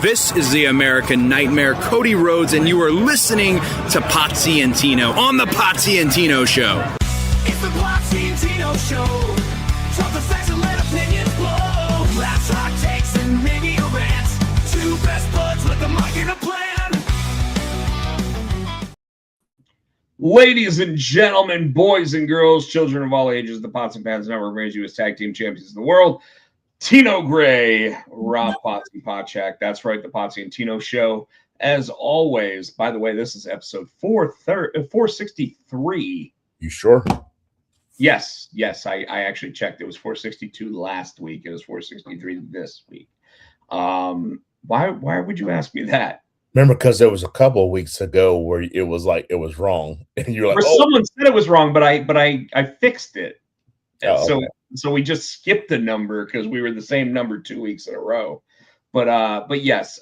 This is the American Nightmare, Cody Rhodes, and you are listening to Potsy and Tino on the Potsy and Tino Show. It's the Potsy and Tino Show. Talk the facts and let opinions blow. Laughs, hot takes, and maybe a rant. Two best buds with a mic and a plan. Ladies and gentlemen, boys and girls, children of all ages, the Pots and Pans Network brings you as tag team champions of the world. Tino Gray, Rob Potsy Potchak. That's right, the Potsy and Tino Show. As always, by the way, this is episode 463. You sure? Yes, I actually checked. It was 462 last week. It was 463 this week. Why would you ask me that? Remember, because there was a couple of weeks ago where it was like it was wrong, and you're like, someone said it was wrong, but I fixed it. Oh, So we just skipped the number because we were the same number 2 weeks in a row. But yes,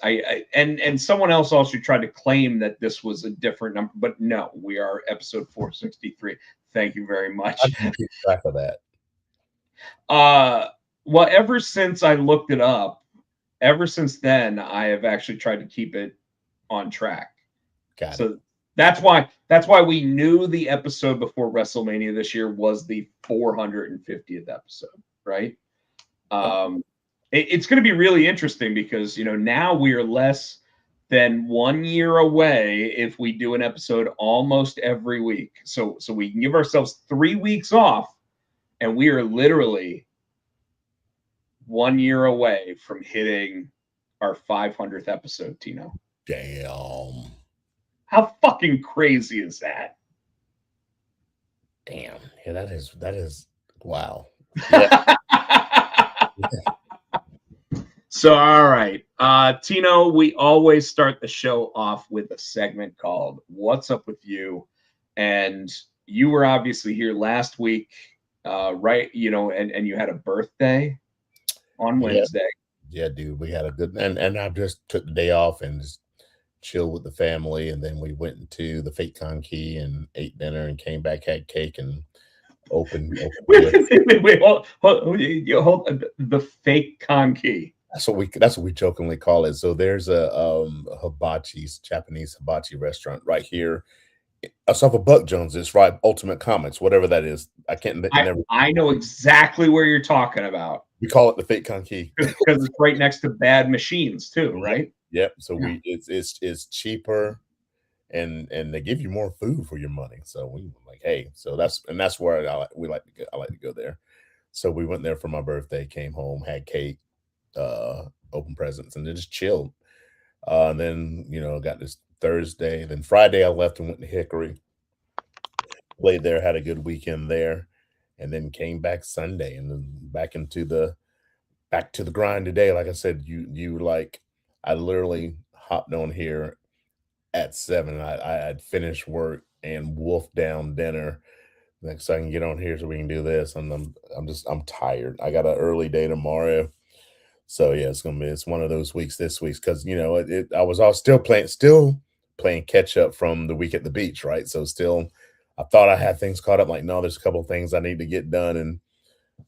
and someone else also tried to claim that this was a different number, but no, we are episode 463. Thank you very much. I can keep track of that. Well, ever since I looked it up, ever since then, I have actually tried to keep it on track. Got so it. that's why we knew the episode before WrestleMania this year was the 450th episode, right? It's going to be really interesting because now we are less than 1 year away if we do an episode almost every week. So we can give ourselves 3 weeks off, and we are literally 1 year away from hitting our 500th episode, Tino. Damn. How fucking crazy is that? Damn. Yeah, that is wow. Yeah. So, all right. Tino, we always start the show off with a segment called What's Up With You? And you were obviously here last week, right? And you had a birthday on Wednesday. Yeah, dude. We had a good and I just took the day off and just chilled with the family, and then we went into the Fake Key and ate dinner and came back, had cake and opened Wait, hold the Fake Key. That's what we jokingly call it. So there's a Japanese hibachi restaurant right here. Off of Buck Jones. It's right, Ultimate Comics, whatever that is. I know exactly where you're talking about. We call it the Fake Key because it's right next to Bad Machines too, right? Yep. So it's cheaper, and they give you more food for your money. So we were like, hey, so that's where I like to go there. So we went there for my birthday, came home, had cake, open presents, and then just chilled. And then got this Thursday. Then Friday I left and went to Hickory, played there, had a good weekend there, and then came back Sunday, and then back to the grind today. Like I said, you like I literally hopped on here at 7. I had finished work and wolfed down dinner. Next, I can get on here so we can do this. And I'm tired. I got an early day tomorrow. So yeah, it's one of those weeks this week because I was all still playing catch up from the week at the beach, right? So still, I thought I had things caught up. Like, no, there's a couple of things I need to get done, and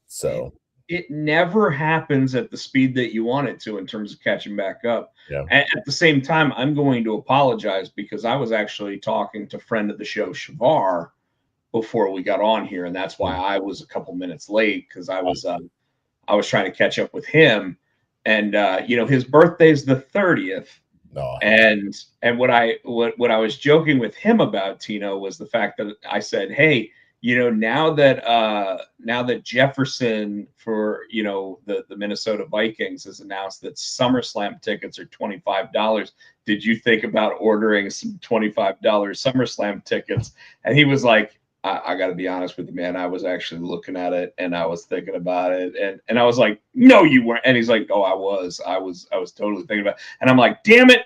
so it never happens at the speed that you want it to in terms of catching back up. Yeah. At the same time, I'm going to apologize because I was actually talking to friend of the show, Shavar, before we got on here, and that's why I was a couple minutes late because I was trying to catch up with him. And his birthday's the 30th. No. And what I was joking with him about, Tino, was the fact that I said, hey, now that Jefferson for the Minnesota Vikings has announced that SummerSlam tickets are $25, did you think about ordering some $25 SummerSlam tickets? And he was like, I got to be honest with you, man. I was actually looking at it and I was thinking about it, and I was like, no, you weren't. And he's like, oh, I was totally thinking about it. And I'm like, damn it.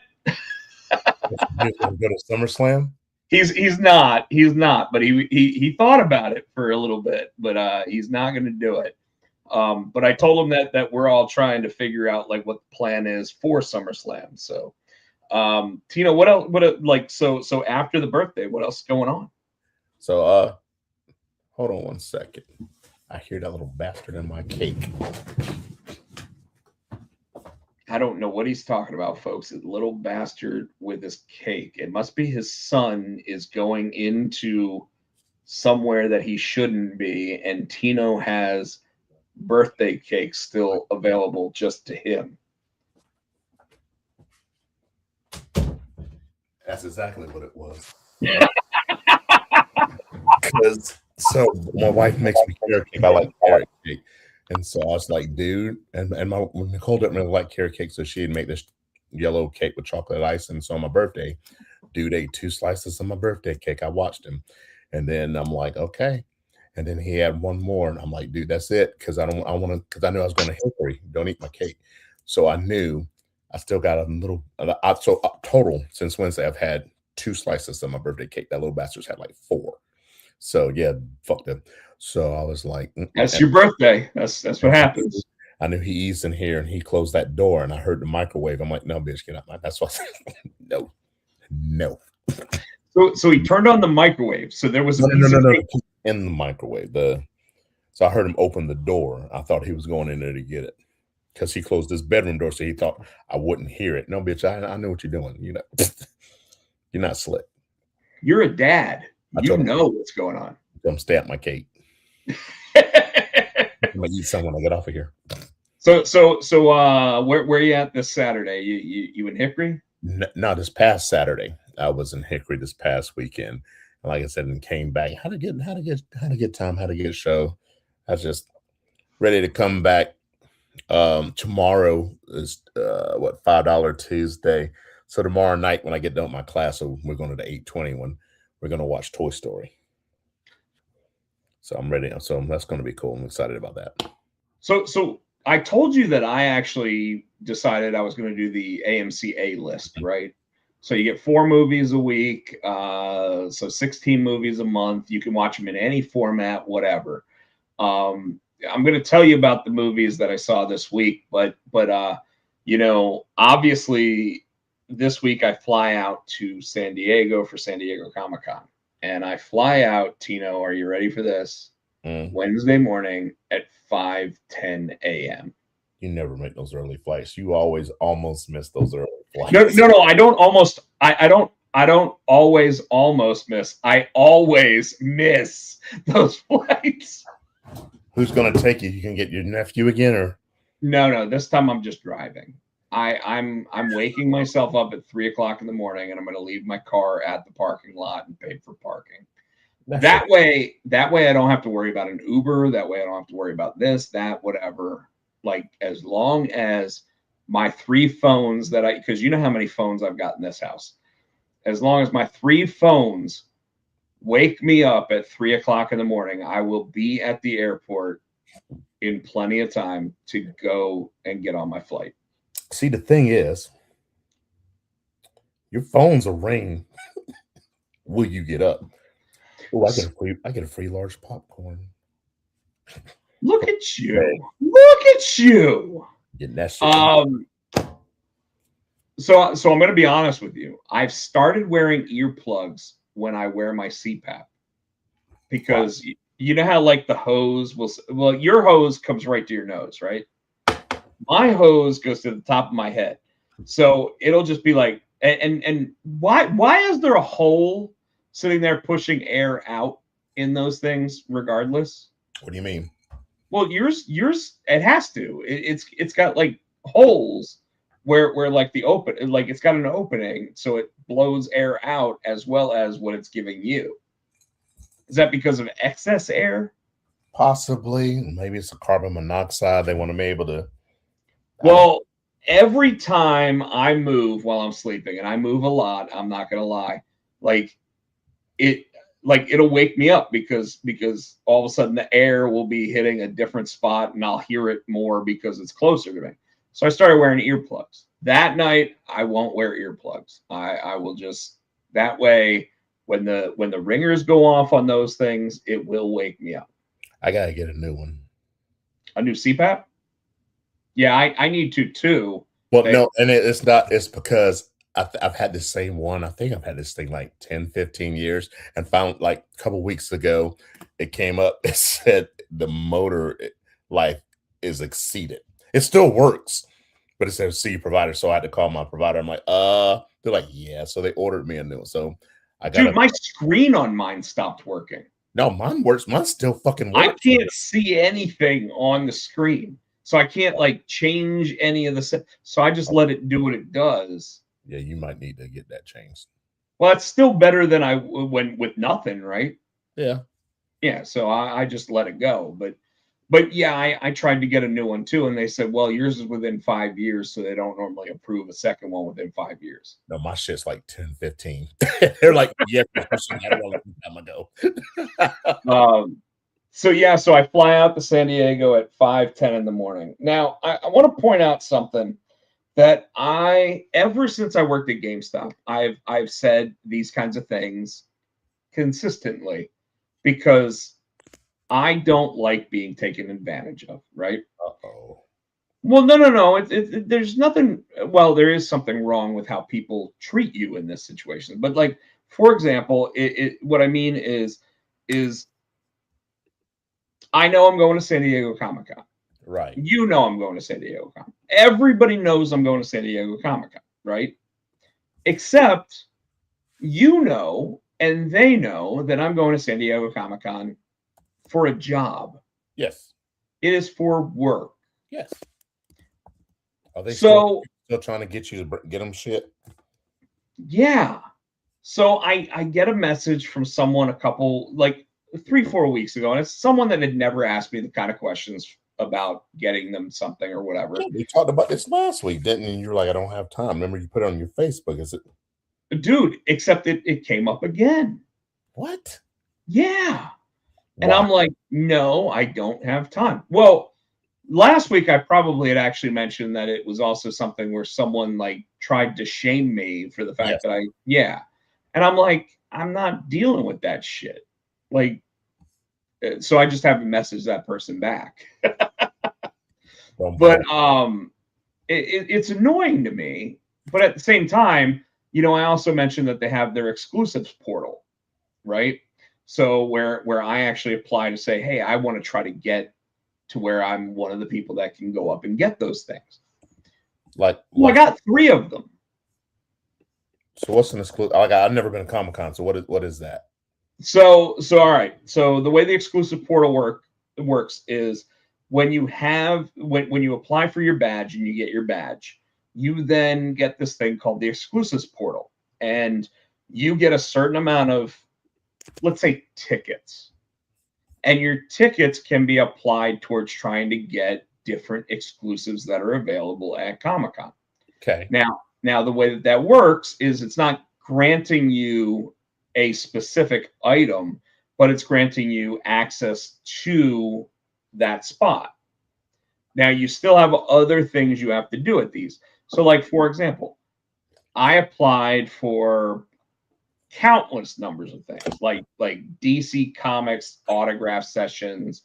Go to SummerSlam. He's not, but he thought about it for a little bit, but he's not going to do it. But I told him that we're all trying to figure out like what the plan is for SummerSlam. So, Tino, what else? So after the birthday, what else is going on? So, hold on one second. I hear that little bastard in my cake. I don't know what he's talking about, folks. A little bastard with his cake. It must be his son is going into somewhere that he shouldn't be, and Tino has birthday cake still available just to him. That's exactly what it was. Because so my wife makes me carrot cake. I like carrot cake. And so I was like, dude, and my Nicole didn't really like carrot cake, so she'd make this yellow cake with chocolate icing. So on my birthday, dude ate 2 slices of my birthday cake. I watched him. And then I'm like, okay. And then he had one more, and I'm like, dude, that's it. Because I knew I was going to Hickory. Don't eat my cake. So I knew I still got a little. So total since Wednesday, I've had 2 slices of my birthday cake. That little bastard's had like 4. So yeah, fuck them. So I was like, that's your birthday. That's what happens. I knew he eats in here, and he closed that door, and I heard the microwave. I'm like, no, bitch, get out. That's what I said. No. So he turned on the microwave. So there was no. In the microwave. So I heard him open the door. I thought he was going in there to get it because he closed his bedroom door, so he thought I wouldn't hear it. No, bitch, I know what you're doing. You're not slick. You're a dad. You know what's going on. Come stay at my cake. I'm gonna eat some when I get off of here. So where you at this Saturday? You in Hickory? No, this past Saturday. I was in Hickory this past weekend. And like I said, and came back. How to get time, how to get a show. I was just ready to come back. Tomorrow is $5 Tuesday. So tomorrow night when I get done with my class, so we're going to the 8:20 when we're going to watch Toy Story. So I'm ready. So that's going to be cool. I'm excited about that. So I told you that I actually decided I was going to do the AMC A list, right? So you get 4 movies a week, so 16 movies a month. You can watch them in any format, whatever. I'm going to tell you about the movies that I saw this week, but obviously this week I fly out to San Diego for San Diego Comic-Con, and I fly out, Tino, are you ready for this? Wednesday morning at 5:10 a.m. You never make those early flights. You always almost miss those early flights. No, I don't almost. I don't always almost miss. I always miss those flights. Who's going to take you? You can get your nephew again, or no? This time I'm just driving. I'm waking myself up at 3:00 in the morning, and I'm going to leave my car at the parking lot and pay for parking. That way I don't have to worry about an Uber. That way I don't have to worry about this, that, whatever. Like, as long as my 3 phones because you know how many phones I've got in this house. As long as my 3 phones wake me up at 3:00 in the morning, I will be at the airport in plenty of time to go and get on my flight. See, the thing is, your phones will ring. Will you get up? Oh, I get a free large popcorn. Look at you! Look at you! Getting that shit. So I'm going to be honest with you. I've started wearing earplugs when I wear my CPAP because you know how like the hose your hose comes right to your nose, right? My hose goes to the top of my head, so it'll just be like, and why is there a hole sitting there pushing air out in those things regardless? What do you mean? Well, yours, it has to. It's got like holes where like it's got an opening, so it blows air out as well as what it's giving you. Is that because of excess air? Possibly. Maybe it's a carbon monoxide. They want to be able to. Well, every time I move while I'm sleeping, and I move a lot, I'm not gonna lie, it'll wake me up because all of a sudden the air will be hitting a different spot and I'll hear it more because it's closer to me. So I started wearing earplugs. That night I won't wear earplugs. I will just, that way when the ringers go off on those things, it will wake me up. I gotta get a new one. A new CPAP? Yeah, I need to too. Well, no, and it's not. It's because I've had the same one. I think I've had this thing like 10, 15 years, and found like a couple weeks ago, it came up. It said the motor life is exceeded. It still works, but it said see your provider, so I had to call my provider. I'm like, they're like, yeah. So they ordered me a new one. So I got Dude, my screen on mine stopped working. no, mine works. Mine still fucking I works. can't see anything on the screen. So I can't like change any of the so I just let it do what it does. Yeah, you might need to get that changed. Well, it's still better than I went with nothing, right? Yeah. Yeah, so I just let it go. But yeah, I tried to get a new one too, and they said, well, yours is within 5 years, so they don't normally approve a second one within 5 years. No, my shit's like 10, 15. They're like, yeah, that a long time ago. So yeah, so I fly out to San Diego at 5:10 in the morning. Now, I want to point out something that ever since I worked at GameStop, I've said these kinds of things consistently because I don't like being taken advantage of, right? Uh-oh. Well, no. There's nothing. Well, there is something wrong with how people treat you in this situation. But like, for example, what I mean is I know I'm going to San Diego Comic-Con. Right. You know I'm going to San Diego Comic-Con. Everybody knows I'm going to San Diego Comic-Con, right? Except you know and they know that I'm going to San Diego Comic-Con for a job. Yes. It is for work. Yes. Are they still trying to get you to get them shit? Yeah. So I get a message from someone a couple, like 3-4 weeks ago, and it's someone that had never asked me the kind of questions about getting them something or whatever. Yeah, we talked about this last week, didn't you? You were like, I don't have time. Remember you put it on your Facebook. Is it? Dude, except it came up again. What? Yeah. And Why? I'm like, no, I don't have time. Well, last week I probably had actually mentioned that it was also something where someone like tried to shame me for the fact that and I'm like, I'm not dealing with that shit. Like, so I just haven't messaged that person back. But it's annoying to me. But at the same time, you know, I also mentioned that they have their exclusives portal, right? So where I actually apply to say, hey, I want to try to get to where I'm one of the people that can go up and get those things. Well, I got 3 of them. So what's an exclusive? Like, I've never been to Comic-Con. So what is that? So all right. So the way the exclusive portal works is when you apply for your badge and you get your badge, you then get this thing called the exclusives portal, and you get a certain amount of, let's say, tickets, and your tickets can be applied towards trying to get different exclusives that are available at Comic-Con. Okay. Now the way that works is it's not granting you a specific item, but it's granting you access to that spot. Now you still have other things you have to do at these. So like, for example, I applied for countless numbers of things like DC Comics autograph sessions,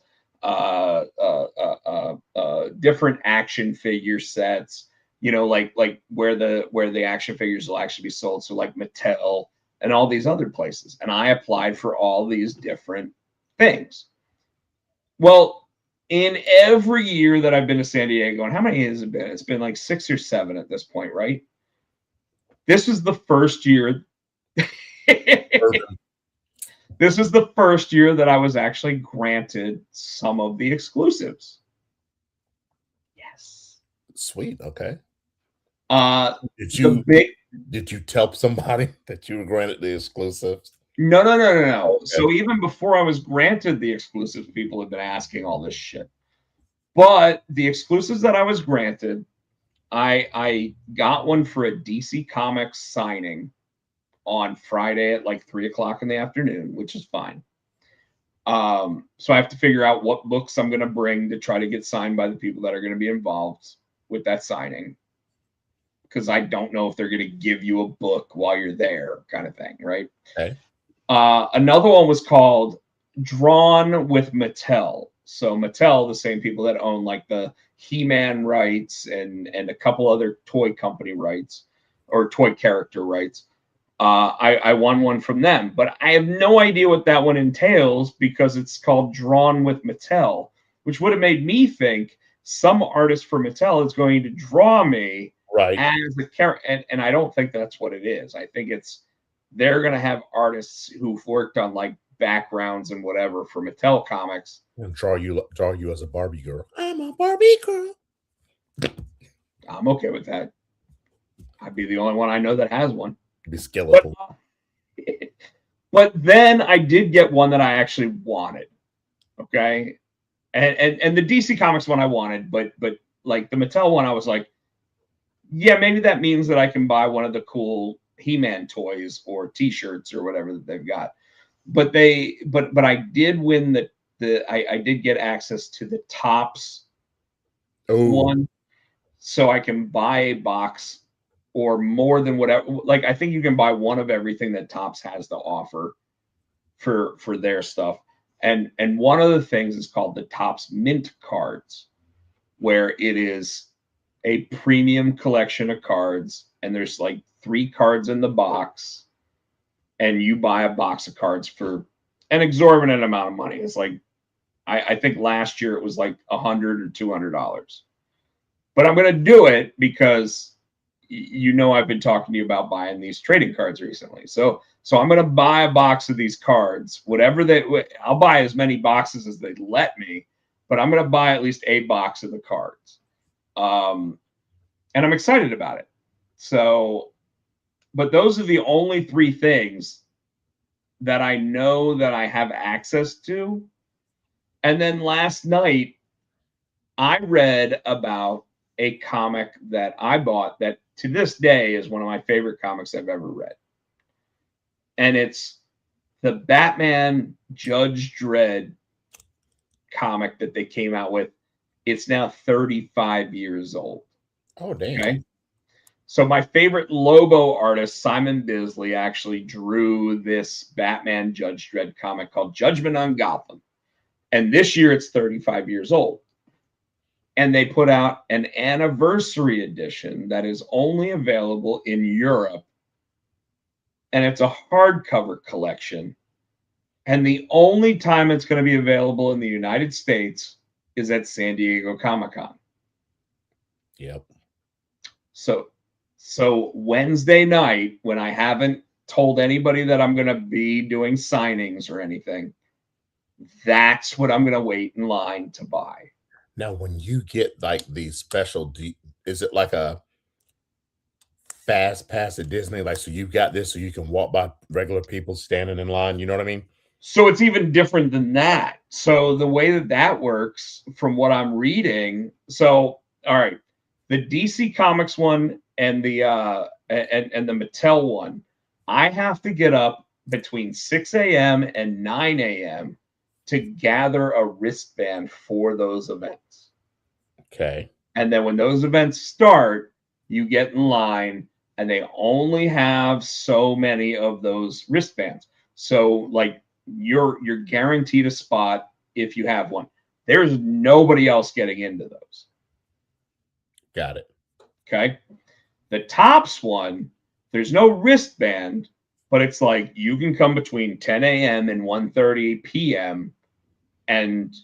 different action figure sets, you know, like where the action figures will actually be sold. So like Mattel and all these other places. And I applied for all these different things. Well, in every year that I've been to San Diego, and how many has it been? It's been like 6 or 7 at this point, right? This is the first year. This is the first year that I was actually granted some of the exclusives. Yes. Sweet. Okay. Did you tell somebody that you were granted the exclusives? No. Okay. So even before I was granted the exclusives, people have been asking all this shit. But the exclusives that I was granted, I got one for a DC Comics signing on Friday at like 3:00 in the afternoon, which is fine. So I have to figure out what books I'm going to bring to try to get signed by the people that are going to be involved with that signing, because I don't know if they're going to give you a book while you're there, kind of thing, right? Okay. Another one was called Drawn with Mattel. So Mattel, the same people that own like the He-Man rights and a couple other toy company rights or toy character rights. I won one from them, but I have no idea what that one entails because it's called Drawn with Mattel, which would have made me think some artist for Mattel is going to draw me Right. as a character, and I don't think that's what it is. I think it's they're going to have artists who've worked on like backgrounds and whatever for Mattel comics. And draw you as a Barbie girl. I'm a Barbie girl. I'm okay with that. I'd be the only one I know that has one. Be skeletal. But then I did get one that I actually wanted. Okay. And the DC Comics one I wanted, but like the Mattel one, I was like, yeah, maybe that means that I can buy one of the cool He-Man toys or T-shirts or whatever that they've got. But I did win I did get access to the Topps one, so I can buy a box or more than whatever. Like I think you can buy one of everything that Topps has to offer for their stuff. And one of the things is called the Topps Mint cards, where it is a premium collection of cards, and there's like 3 cards in the box, and you buy a box of cards for an exorbitant amount of money. It's like I think last year it was like $100 or $200. But I'm gonna do it because I've been talking to you about buying these trading cards recently. So I'm gonna buy a box of these cards, I'll buy as many boxes as they let me, but I'm gonna buy at least a box of the cards. And I'm excited about it. So, but those are the only 3 things that I know that I have access to. And then last night, I read about a comic that I bought that to this day is one of my favorite comics I've ever read. And it's the Batman Judge Dredd comic that they came out with. It's now 35 years old. Oh, damn. Okay. So my favorite Lobo artist, Simon Bisley, actually drew this Batman Judge Dredd comic called Judgment on Gotham. And this year it's 35 years old. And they put out an anniversary edition that is only available in Europe. And it's a hardcover collection. And the only time it's going to be available in the United States is at San Diego Comic-Con. Yep. So Wednesday night, when I haven't told anybody that I'm going to be doing signings or anything, that's what I'm going to wait in line to buy. Now, when you get like these special, is it like a fast pass at Disney? Like, so you've got this so you can walk by regular people standing in line. You know what I mean? So it's even different than that. So the way that works from what I'm reading. So, all right, the DC Comics one and the and the Mattel one, I have to get up between 6 a.m. and 9 a.m. to gather a wristband for those events. Okay. And then when those events start, you get in line, and they only have so many of those wristbands. So like you're guaranteed a spot if you have one. There's nobody else getting into those. Got it. Okay. The Topps one, there's no wristband, but it's like you can come between 10 a.m. and 1:30 p.m. and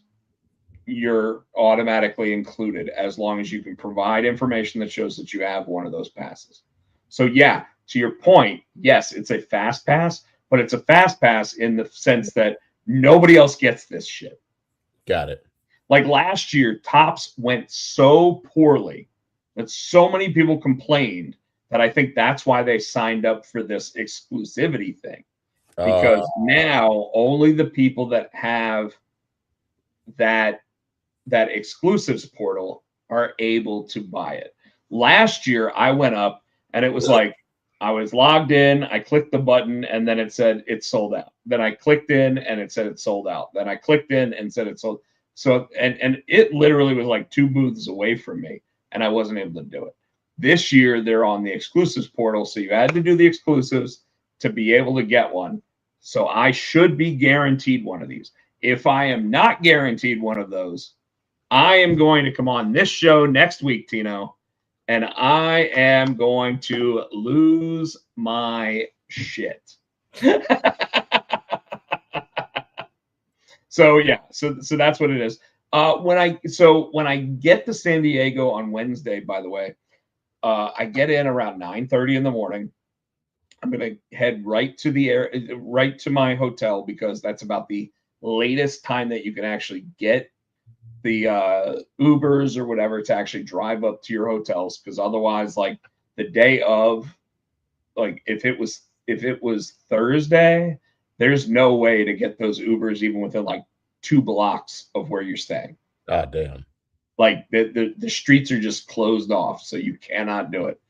you're automatically included as long as you can provide information that shows that you have one of those passes. So yeah, to your point, yes, it's a fast pass, but it's a fast pass in the sense that nobody else gets this shit. Got it. Like last year, Topps went so poorly that so many people complained that I think that's why they signed up for this exclusivity thing. Because now only the people that have that exclusives portal are able to buy it. Last year, I went up and it was like I was logged in, I clicked the button, and then it said it's sold out. Then I clicked in and it said it's sold out. Then I clicked in and said it's sold. So and it literally was like 2 booths away from me, and I wasn't able to do it. This year, they're on the exclusives portal, so you had to do the exclusives to be able to get one. So I should be guaranteed one of these. If I am not guaranteed one of those, I am going to come on this show next week, Tino, and I am going to lose my shit. So yeah, so that's what it is. When I get to San Diego on Wednesday, by the way, I get in around 9:30 in the morning. I'm gonna head right to my hotel because that's about the latest time that you can actually get the Ubers or whatever to actually drive up to your hotels. Because otherwise, like the day of, like if it was Thursday, there's no way to get those Ubers even within like 2 blocks of where you're staying. Ah, damn. Like the streets are just closed off, so you cannot do it.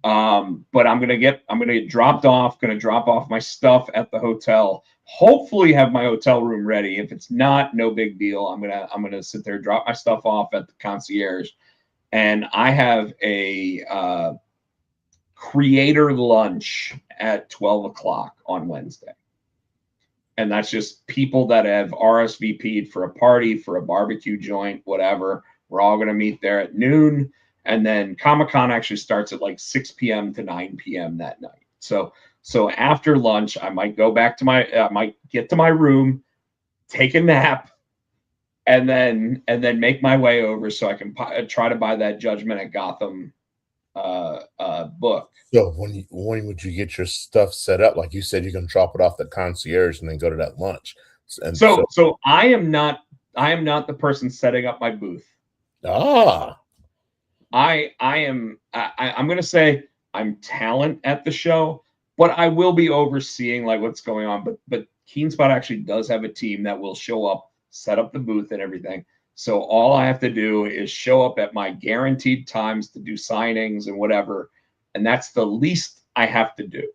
But I'm gonna get dropped off. Gonna drop off my stuff at the hotel. Hopefully, have my hotel room ready. If it's not, no big deal. I'm gonna sit there, drop my stuff off at the concierge, and I have a creator lunch at 12 o'clock on Wednesday. And that's just people that have RSVP'd for a party, for a barbecue joint, whatever. We're all going to meet there at noon. And then Comic-Con actually starts at like 6 p.m. to 9 p.m. that night. So after lunch, I might go back to I might get to my room, take a nap, and then make my way over so I can try to buy that Judgment at Gotham book. So when would you get your stuff set up? Like you said, you're gonna drop it off the concierge and then go to that lunch. And so I am not the person setting up my booth. I'm gonna say I'm talent at the show, but I will be overseeing like what's going on. But Keenspot actually does have a team that will show up, set up the booth and everything. So all I have to do is show up at my guaranteed times to do signings and whatever. And that's the least I have to do.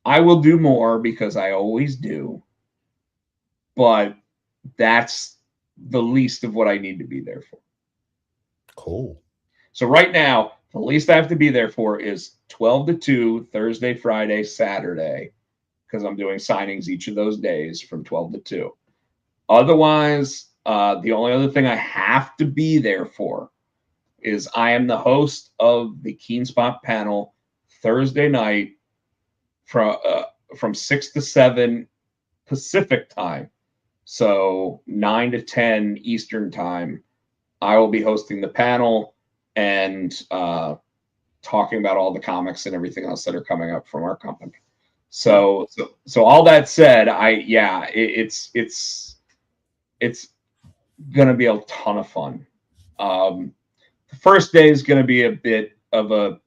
I will do more because I always do. But that's the least of what I need to be there for. Cool. So right now, the least I have to be there for is 12 to 2, Thursday, Friday, Saturday, because I'm doing signings each of those days from 12 to 2. Otherwise, the only other thing I have to be there for is I am the host of the Keenspot panel Thursday night from 6 to 7 Pacific time. So 9 to 10 Eastern time. I will be hosting the panel and talking about all the comics and everything else that are coming up from our company. So all that said, it's gonna be a ton of fun. The first day is gonna be a bit of a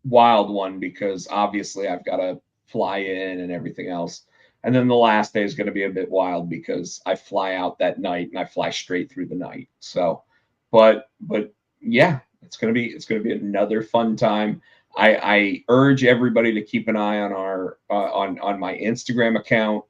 wild one because obviously I've got to fly in and everything else. And then the last day is going to be a bit wild because I fly out that night and I fly straight through the night. So, but yeah, it's going to be another fun time. I urge everybody to keep an eye on our on my Instagram account,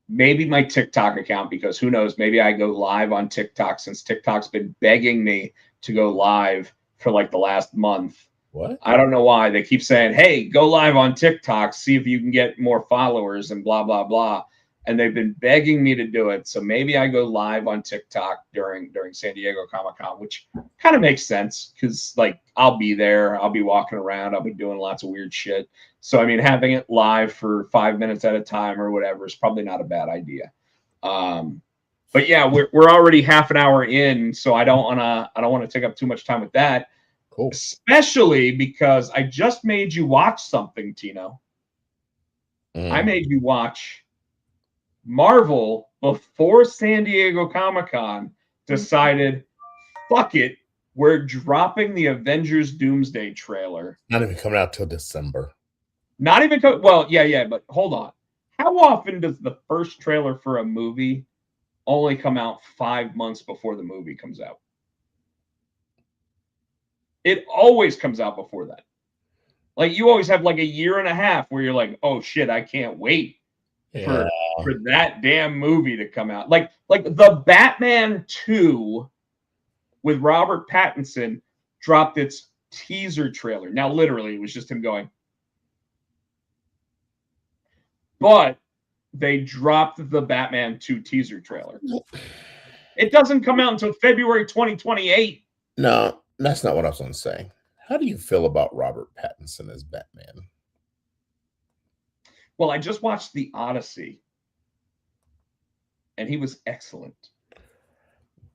maybe my TikTok account, because who knows, maybe I go live on TikTok since TikTok's been begging me to go live for like the last month. What? I don't know why. They keep saying, hey, go live on TikTok, see if you can get more followers and blah, blah, blah. And they've been begging me to do it. So maybe I go live on TikTok during San Diego Comic-Con, which kind of makes sense because like I'll be there, I'll be walking around, I'll be doing lots of weird shit. So I mean, having it live for 5 minutes at a time or whatever is probably not a bad idea. But yeah, we're already half an hour in, so I don't want to take up too much time with that. Cool. Especially because I just made you watch something, Tino. I made you watch Marvel before San Diego Comic-Con decided, fuck it, we're dropping the Avengers Doomsday trailer. Not even coming out till December. Not even well, yeah, but hold on. How often does the first trailer for a movie only come out 5 months before the movie comes out? It always comes out before that. Like you always have like a year and a half where you're like, oh shit, I can't wait for that damn movie to come out. Like the Batman 2 with Robert Pattinson dropped its teaser trailer. Now, literally, it was just him going. But they dropped the Batman 2 teaser trailer. It doesn't come out until February 2028. No, that's not what I was going to say. How do you feel about Robert Pattinson as Batman? Well, I just watched The Odyssey. and he was excellent.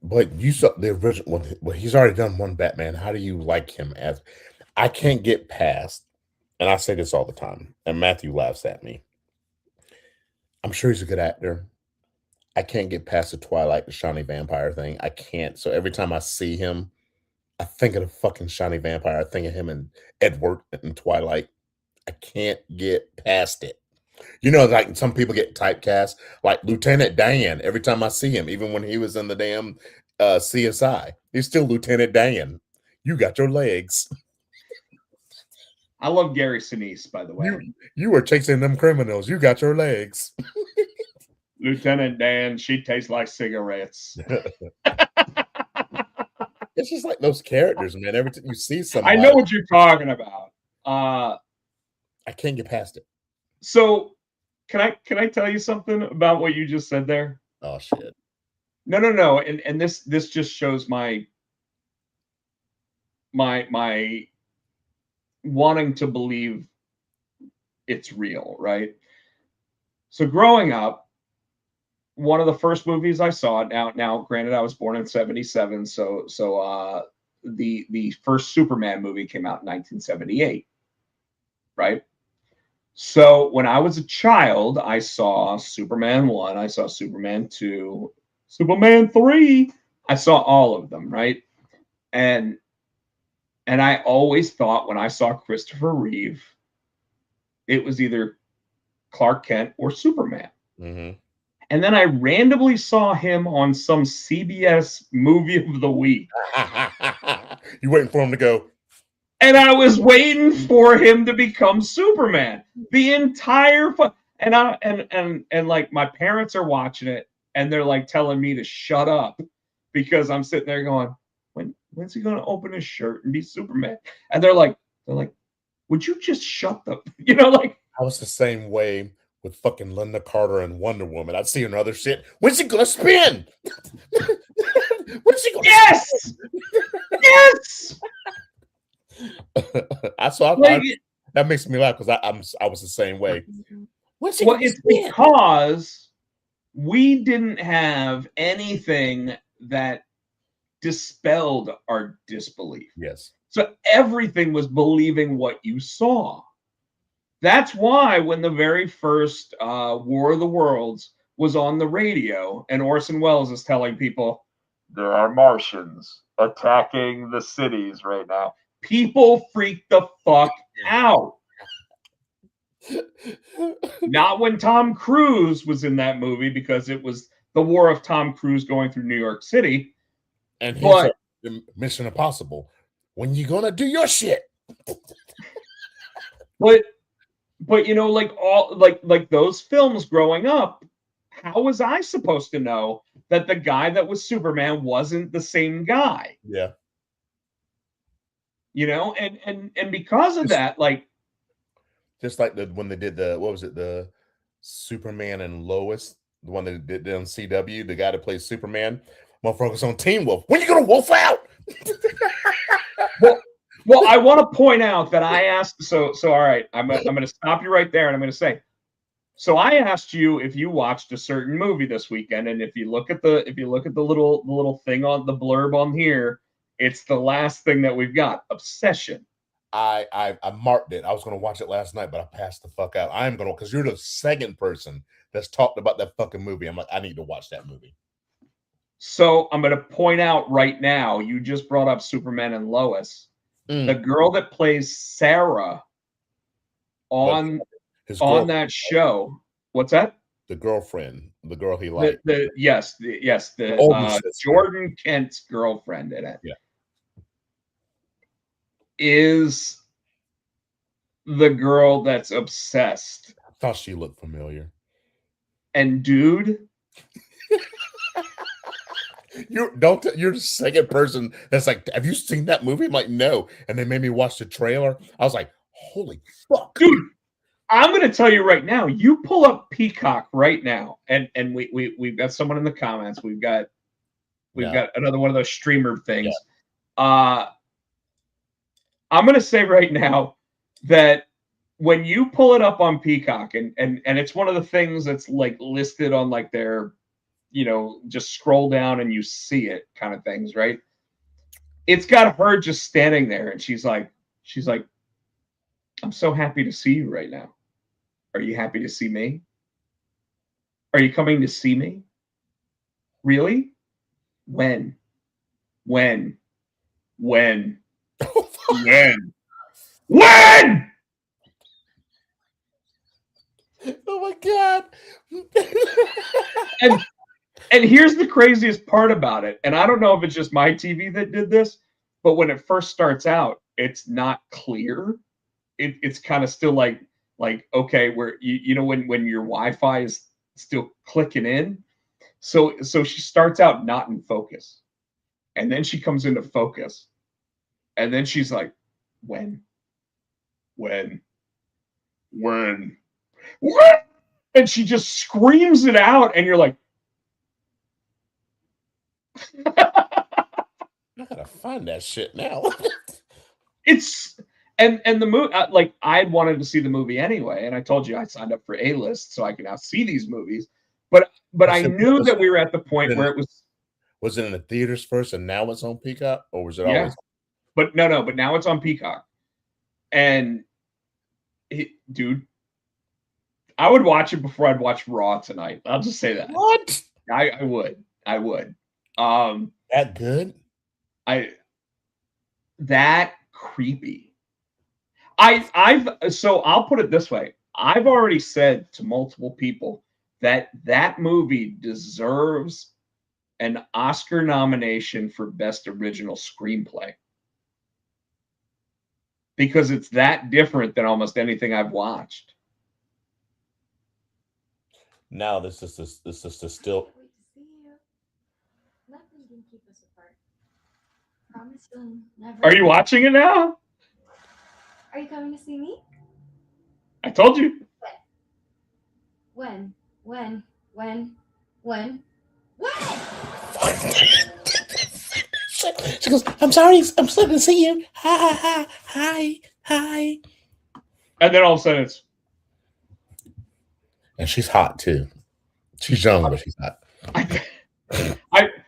But you saw the original one. Well, he's already done one Batman. How do you like him as? I can't get past, and I say this all the time, and Matthew laughs at me. I'm sure he's a good actor. I can't get past the Twilight, the shiny vampire thing. I can't. So every time I see him, I think of the fucking shiny vampire. I think of him and Edward in Twilight. I can't get past it. You know, like some people get typecast, like Lieutenant Dan. Every time I see him, even when he was in the damn CSI, he's still Lieutenant Dan. You got your legs. I love Gary Sinise, by the way. You were chasing them criminals. You got your legs. Lieutenant Dan, she tastes like cigarettes. It's just like those characters, man. Every time you see somebody, I know what you're talking about. I can't get past it. So can I tell you something about what you just said there? Oh shit. No. And this just shows my wanting to believe it's real, right? So growing up, one of the first movies I saw, now granted I was born in 77, so the first Superman movie came out in 1978, right? So when I was a child, I saw Superman 1, I saw Superman 2, Superman 3. I saw all of them, right? And I always thought when I saw Christopher Reeve, it was either Clark Kent or Superman. Mm-hmm. And then I randomly saw him on some CBS movie of the week. You waiting for him to go? And I was waiting for him to become Superman. The entire and like my parents are watching it and they're like telling me to shut up because I'm sitting there going, when's he gonna open his shirt and be Superman? And they're like, would you just shut the like I was the same way with fucking Linda Carter and Wonder Woman. I'd see another shit. When's he gonna spin? When's he gonna Yes! Yes! That makes me laugh because I was the same way. Well, it's because we didn't have anything that dispelled our disbelief. Yes. So everything was believing what you saw. That's why when the very first War of the Worlds was on the radio and Orson Welles is telling people, there are Martians attacking the cities right now, people freaked the fuck out. Not when Tom Cruise was in that movie because it was the war of Tom Cruise going through New York City. And he's Mission Impossible. When you gonna do your shit? But like those films growing up, how was I supposed to know that the guy that was Superman wasn't the same guy? Yeah. And because of that, like just like when they did the Superman and Lois, the one that did on CW, the guy that plays Superman, motherfuckers on Teen Wolf. When you gonna wolf out? Well, I want to point out that I asked. So all right, I'm going to stop you right there, and I'm going to say. So I asked you if you watched a certain movie this weekend, and if you look at the little thing on the blurb on here, it's the last thing that we've got. Obsession. I marked it. I was going to watch it last night, but I passed the fuck out. I'm going to because you're the second person that's talked about that fucking movie. I'm like, I need to watch that movie. So I'm going to point out right now. You just brought up Superman and Lois. The girl that plays Sarah on that show. What's that? The girlfriend, the girl he liked. The Jordan Kent's girlfriend in it. Yeah. Is the girl that's obsessed. I thought she looked familiar. And dude, you're the second person that's like, have you seen that movie? I'm like, no. And they made me watch the trailer. I was like, holy fuck. Dude, I'm gonna tell you right now, you pull up Peacock right now, and we've got someone in the comments. We've got another one of those streamer things. Yeah. I'm gonna say right now that when you pull it up on Peacock, and it's one of the things that's like listed on like their just scroll down and you see it kind of things, right? It's got her just standing there, and she's like, I'm so happy to see you right now. Are you happy to see me? Are you coming to see me? Really? When? When? When? When? When? Oh my God. And here's the craziest part about it. And I don't know if it's just my TV that did this, but when it first starts out, it's not clear. It's kind of still like okay, where when your Wi-Fi is still clicking in. So she starts out not in focus. And then she comes into focus. And then she's like, when? When? When? When? And she just screams it out, and you're like, I gotta find that shit now. it's and the movie, like, I'd wanted to see the movie anyway, and I told you I signed up for A-List so I can now see these movies. But I knew that we were at the point where it was. Was it in the theaters first, and now it's on Peacock, or was it Yeah. always? But no, but now it's on Peacock, and dude, I would watch it before I'd watch Raw tonight. I'll just say that. What? I would. That good? That creepy. So I'll put it this way. I've already said to multiple people that movie deserves an Oscar nomination for Best Original Screenplay, because it's that different than almost anything I've watched. Now this is still. Wait to see you. Nothing can keep us apart. Promise you'll never. Are you watching it now? Are you coming to see me? I told you. When? When? She goes, I'm sorry, I'm so good to see you. Hi. And then all of a sudden it's. And she's hot too. She's young, but she's hot.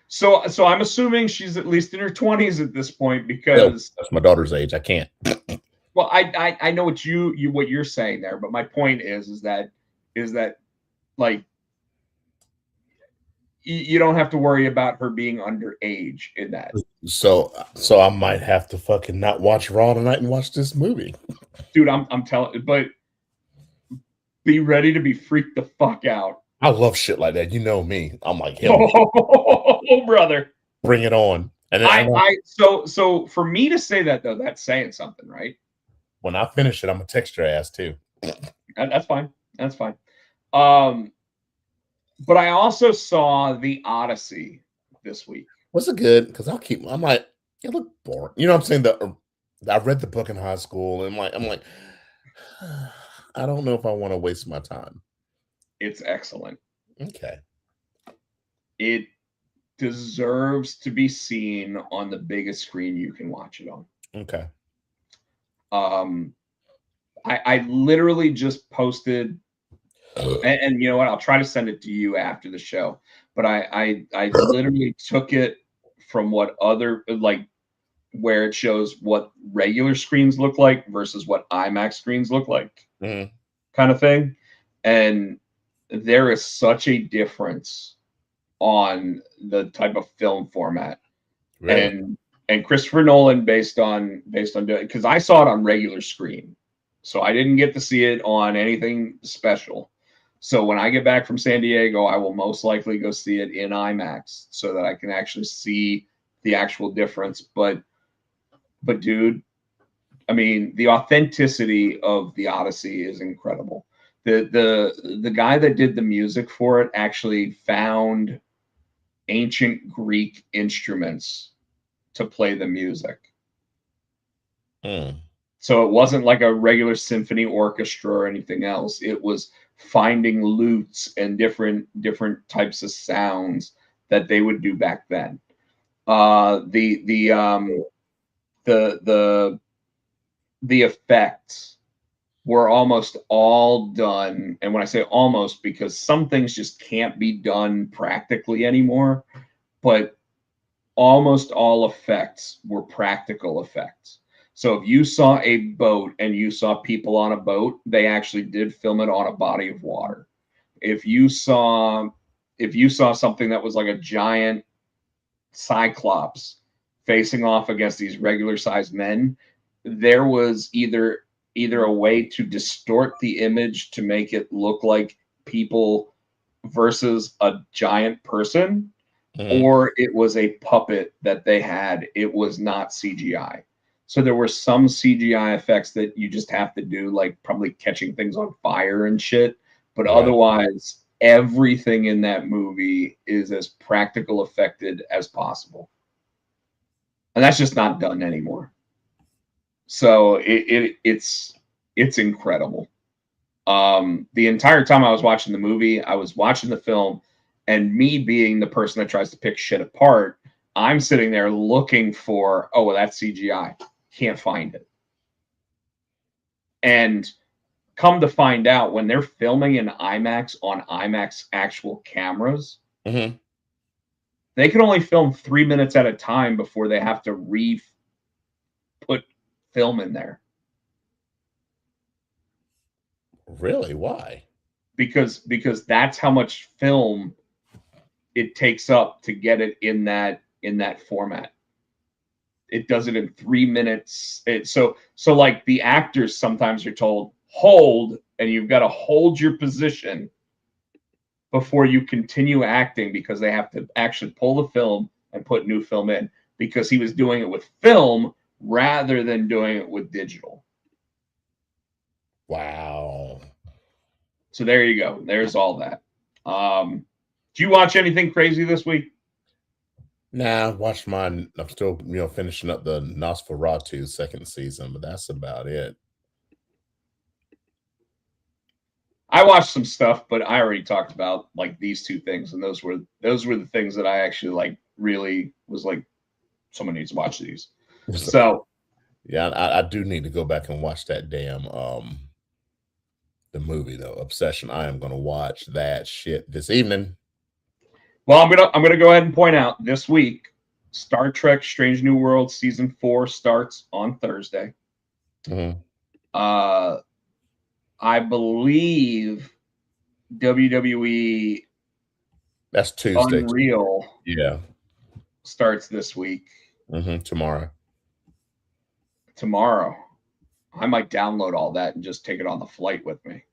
So I'm assuming she's at least in her 20s at this point, because that's my daughter's age. I can't. Well, I know what you're saying there, but my point is that like you don't have to worry about her being underage in that. So I might have to fucking not watch Raw tonight and watch this movie. Dude, I'm telling, but be ready to be freaked the fuck out. I love shit like that. You know me. I'm like, hell, oh brother, bring it on. And then so for me to say that, though, that's saying something, right? When I finish it, I'm gonna text your ass too. That's fine. That's fine. But I also saw The Odyssey this week. Was it good? Because I'm like, it looked boring. You know what I'm saying? I read the book in high school, and I'm like, I don't know if I want to waste my time. It's excellent. Okay. It deserves to be seen on the biggest screen you can watch it on. Okay. I literally just posted, and you know what? I'll try to send it to you after the show. But I literally took it from what other, like, where it shows what regular screens look like versus what IMAX screens look like, kind of thing. And there is such a difference on the type of film format. Really? And Christopher Nolan, based on doing, because I saw it on regular screen, so I didn't get to see it on anything special. So when I get back from San Diego, I will most likely go see it in IMAX so that I can actually see the actual difference. But dude, I mean, the authenticity of The Odyssey is incredible. The guy that did the music for it actually found ancient Greek instruments to play the music. So it wasn't like a regular symphony orchestra or anything else. It was finding lutes and different types of sounds that they would do back then. The effects were almost all done. And when I say almost, because some things just can't be done practically anymore, but almost all effects were practical effects. So if you saw a boat and you saw people on a boat, they actually did film it on a body of water. If you saw something that was like a giant cyclops facing off against these regular sized men, there was either a way to distort the image to make it look like people versus a giant person, or it was a puppet that they had. It was not CGI. So there were some CGI effects that you just have to do, like probably catching things on fire and shit. But otherwise, everything in that movie is as practical affected as possible. And that's just not done anymore. So it's incredible. The entire time I was watching the movie, I was watching the film, and me being the person that tries to pick shit apart, I'm sitting there looking for, oh, well, that's CGI. Can't find it. And come to find out, when they're filming in IMAX on IMAX actual cameras, they can only film 3 minutes at a time before they have to put film in there. Really? Why? Because that's how much film it takes up to get it in that format. It does it in 3 minutes. So like the actors sometimes are told hold, and you've got to hold your position before you continue acting, because they have to actually pull the film and put new film in, because he was doing it with film rather than doing it with digital. Wow. So there you go. There's all that. Do you watch anything crazy this week? Nah, I watched mine. I'm still, finishing up the Nosferatu second season, but that's about it. I watched some stuff, but I already talked about like these two things, and those were the things that I actually like really was like, someone needs to watch these. So yeah, I do need to go back and watch that damn the movie though, Obsession. I am gonna watch that shit this evening. Well, I'm gonna go ahead and point out this week, Star Trek: Strange New Worlds season 4 starts on Thursday. I believe WWE that's Tuesday. Unreal, starts this week. Tomorrow. I might download all that and just take it on the flight with me.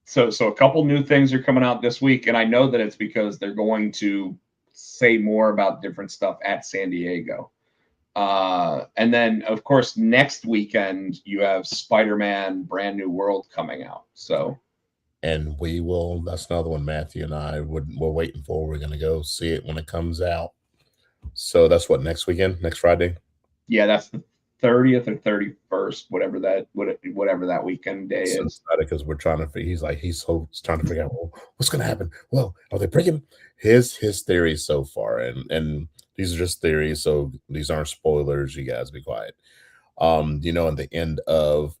So a couple new things are coming out this week, and I know that it's because they're going to say more about different stuff at San Diego. And then, of course, next weekend you have Spider-Man: Brand New World coming out. So, and that's another one Matthew and I we're waiting for. We're gonna go see it when it comes out. So that's what, next weekend, next Friday? Yeah, that's the 30th or 31st, whatever that weekend day is. Because we're trying to he's trying to figure out, well, what's gonna happen. Well, are they breaking his theories so far, and these are just theories, so these aren't spoilers. You guys be quiet. In the end of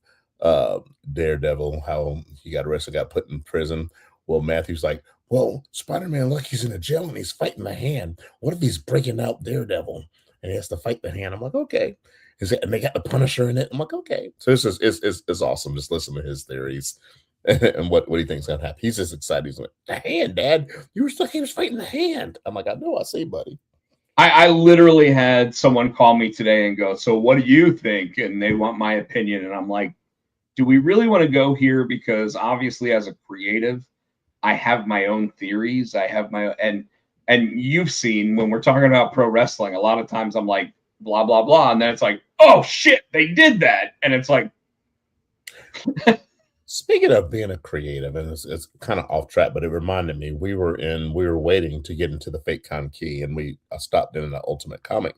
Daredevil, how he got arrested, got put in prison. Well, Matthew's like, well, Spider-Man, look, he's in a jail and he's fighting the Hand. What if he's breaking out Daredevil and he has to fight the Hand? I'm like, okay. And they got the Punisher in it. I'm like, okay. So it's awesome. Just listen to his theories and what he thinks gonna happen. He's just excited. He's like, the Hand, Dad. You were stuck. He was fighting the Hand. I'm like, I know. I see, buddy. I literally had someone call me today and go, so what do you think? And they want my opinion. And I'm like, do we really want to go here? Because obviously, as a creative, I have my own theories. I have my and you've seen when we're talking about pro wrestling, a lot of times I'm like, blah, blah, blah. And then it's like, oh shit, they did that. And it's like, speaking of being a creative, and it's kind of off track, but it reminded me, we were waiting to get into the Fake Con Key, and I stopped in an Ultimate Comic.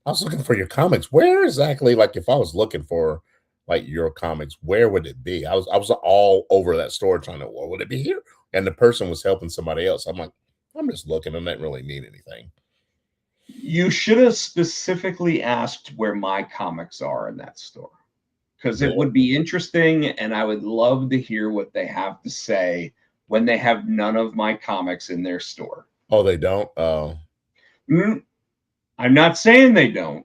I was looking for your comics. Where exactly, like if I was looking for like your comics, where would it be? I was all over that store trying to, well, would it be here? And the person was helping somebody else. I'm like, I'm just looking, and that really mean anything. You should have specifically asked where my comics are in that store, because it would be interesting, and I would love to hear what they have to say when they have none of my comics in their store. Oh, they don't? Oh. I'm not saying they don't.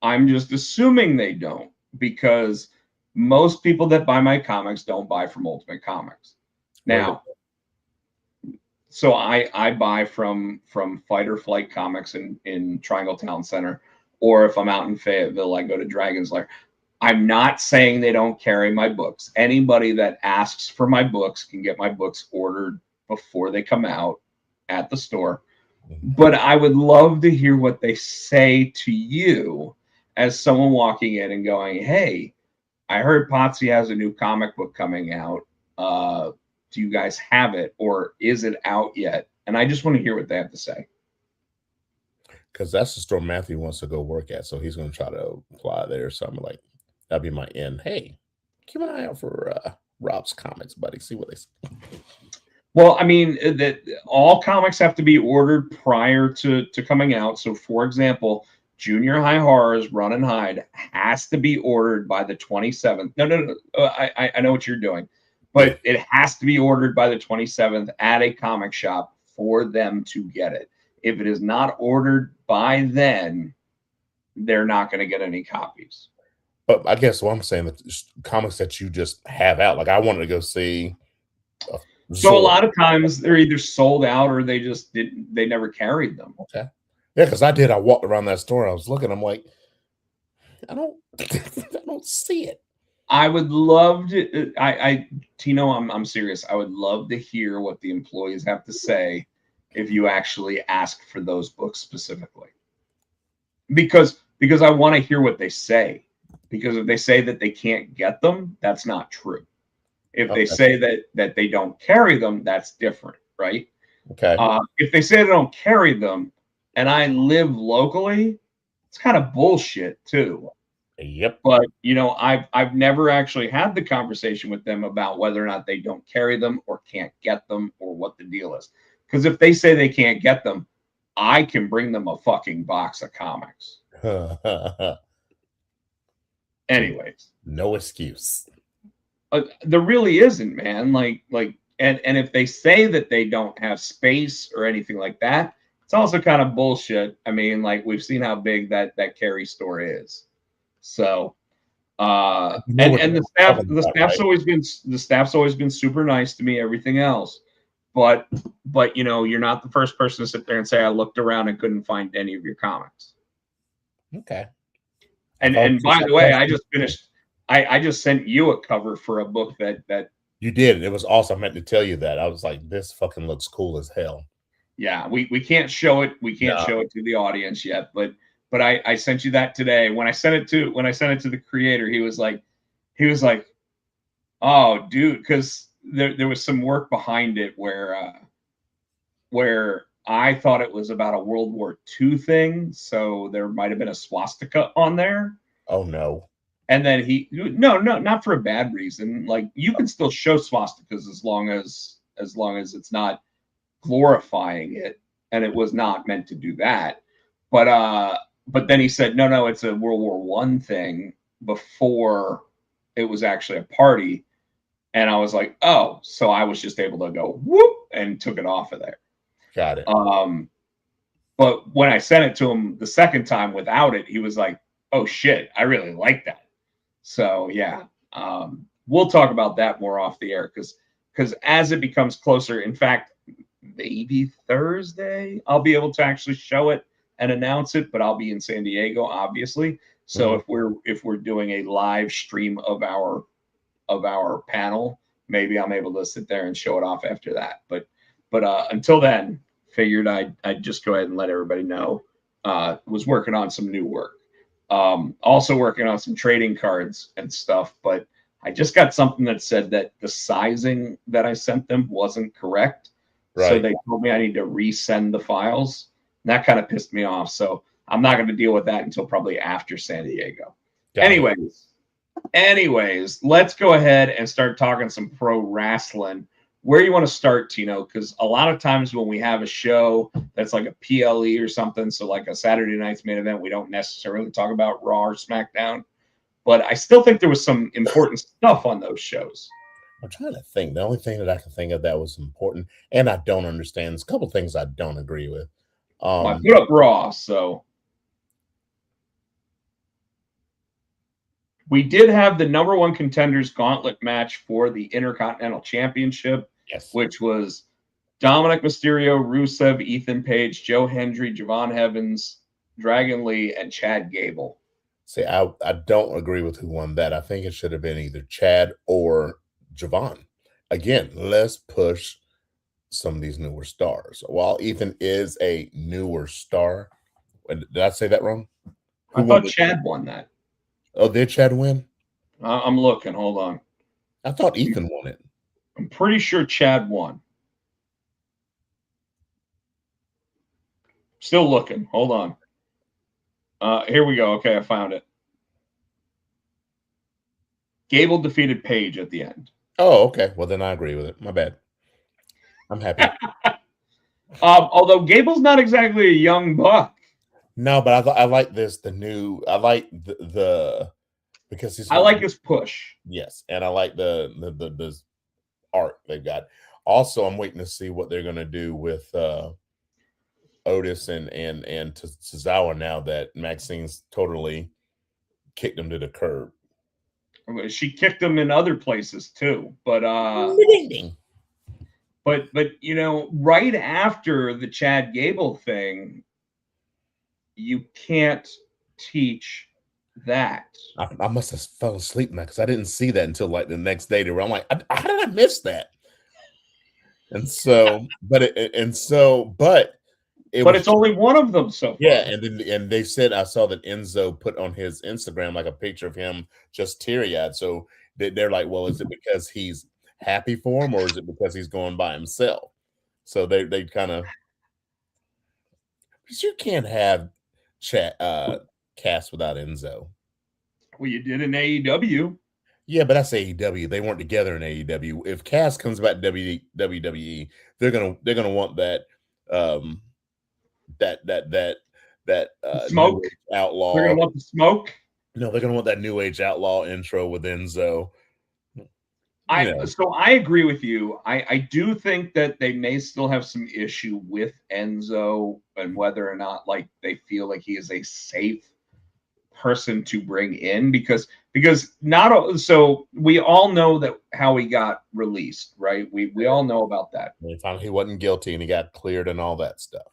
I'm just assuming they don't, because most people that buy my comics don't buy from Ultimate Comics. Now, so I buy from Fight or Flight Comics in Triangle Town Center, or if I'm out in Fayetteville, I go to Dragon's Lair. I'm not saying they don't carry my books. Anybody that asks for my books can get my books ordered before they come out at the store. But I would love to hear what they say to you as someone walking in and going, hey, I heard Potsy has a new comic book coming out. Do you guys have it, or is it out yet? And I just want to hear what they have to say. Because that's the store Matthew wants to go work at, so he's going to try to apply there. So I'm like, that'd be my end. Hey, keep an eye out for Rob's comics, buddy. See what they say. Well, I mean, that all comics have to be ordered prior to coming out. So, for example, Junior High Horrors Run and Hide has to be ordered by the 27th. No. I know what you're doing, but it has to be ordered by the 27th at a comic shop for them to get it. If it is not ordered by then, they're not going to get any copies. But I guess what I'm saying, that comics that you just have out, like I wanted to go see. So a lot of times they're either sold out or they just didn't. They never carried them. Okay. Yeah, because I did. I walked around that store. I was looking. I'm like, I don't see it. I would love to. Tino, I'm serious. I would love to hear what the employees have to say if you actually ask for those books specifically, because I want to hear what they say. Because if they say that they can't get them, that's not true. If they say that they don't carry them, that's different, right? Okay. If they say they don't carry them, and I live locally, it's kind of bullshit too. Yep. But I've never actually had the conversation with them about whether or not they don't carry them or can't get them or what the deal is. Because if they say they can't get them, I can bring them a fucking box of comics. Anyways, no excuse. There really isn't, man. And if they say that they don't have space or anything like that, it's also kind of bullshit. I mean, like, we've seen how big that Carey store is. So, and the staff's always been super nice to me. Everything else, but you're not the first person to sit there and say I looked around and couldn't find any of your comics. Okay. And by the way, I just finished. I just sent you a cover for a book that you did. It was awesome. I meant to tell you that. I was like, this fucking looks cool as hell. Yeah, we can't show it. We can't show it to the audience yet, but I sent you that today. When I sent it to the creator, he was like, oh, dude, because there was some work behind it where I thought it was about a World War II thing, so there might have been a swastika on there. Oh no. And then no, not for a bad reason. Like, you can still show swastikas as long as it's not glorifying it, and it was not meant to do that. But then he said, no, it's a World War I thing before it was actually a party. And I was like, oh, so I was just able to go whoop and took it off of there. Got it. But when I sent it to him the second time without it, he was like, oh shit, I really like that. So yeah, we'll talk about that more off the air because as it becomes closer, in fact, maybe Thursday, I'll be able to actually show it and announce it, but I'll be in San Diego, obviously. So if we're doing a live stream of our panel, maybe I'm able to sit there and show it off after that. But until then, figured I'd just go ahead and let everybody know. Was working on some new work. Also working on some trading cards and stuff, but I just got something that said that the sizing that I sent them wasn't correct. Right. So they told me I need to resend the files. And that kind of pissed me off. So I'm not going to deal with that until probably after San Diego. Anyways, let's go ahead and start talking some pro wrestling. Where do you want to start, Tino? Because a lot of times when we have a show that's like a PLE or something, so like a Saturday night's main event, we don't necessarily talk about Raw or SmackDown. but I still think there was some important stuff on those shows. I'm trying to think. The only thing that I can think of that was important, and I don't understand, there's a couple things I don't agree with. Well, I put up Raw, so we did have the number one contenders gauntlet match for the Intercontinental Championship, yes, which was Dominic Mysterio, Rusev, Ethan Page, Joe Hendry, Javon Evans, Dragon Lee, and Chad Gable. See, I don't agree with who won that. I think it should have been either Chad or Javon. Again, let's push some of these newer stars. While Ethan is a newer star, did I say that wrong? I thought Chad won that. Oh, did Chad win? I'm looking. Hold on. I thought Ethan won it. I'm pretty sure Chad won. Still looking. Hold on. Here we go. Okay, I found it. Gable defeated Page at the end. Oh, okay. Well, then I agree with it. My bad. I'm happy. Although Gable's not exactly a young buck. No, but I like this. I like the because he's. I like his push. Yes, and I like the art they've got. Also, I'm waiting to see what they're going to do with Otis and Tozawa now that Maxine's totally kicked him to the curb. She kicked him in other places too, but you know, right after the Chad Gable thing, you can't teach that. I must have fell asleep now because I didn't see that until like the next day. I'm like, how did I miss that? And so, but it's only one of them so far. Yeah, and they said, I saw that Enzo put on his Instagram like a picture of him just teary-eyed. So they're like, well, is it because he's happy for him or is it because he's going by himself? So they kind of, because you can't have Cass without Enzo. Well, you did in AEW. Yeah, but that's AEW. They weren't together in AEW. If Cass comes back to WWE, they're gonna want that smoke outlaw. They're gonna want the smoke. No, they're gonna want that new age outlaw intro with Enzo. So I agree with you. I do think that they may still have some issue with Enzo and whether or not like they feel like he is a safe person to bring in because not so we all know that how he got released, right? We all know about that. They found he wasn't guilty and he got cleared and all that stuff.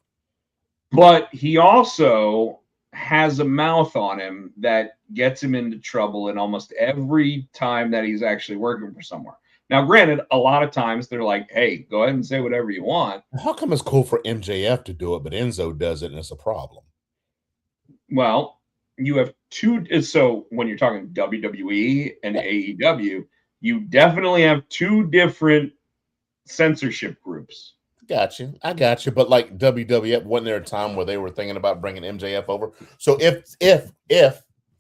But he also has a mouth on him that gets him into trouble in almost every time that he's actually working for somewhere. Now, granted, a lot of times they're like, hey, go ahead and say whatever you want. How come it's cool for MJF to do it, but Enzo does it and it's a problem? Well, you have two. So when you're talking WWE and AEW, you definitely have two different censorship groups. I got you. But like WWF, wasn't there a time where they were thinking about bringing MJF over? So if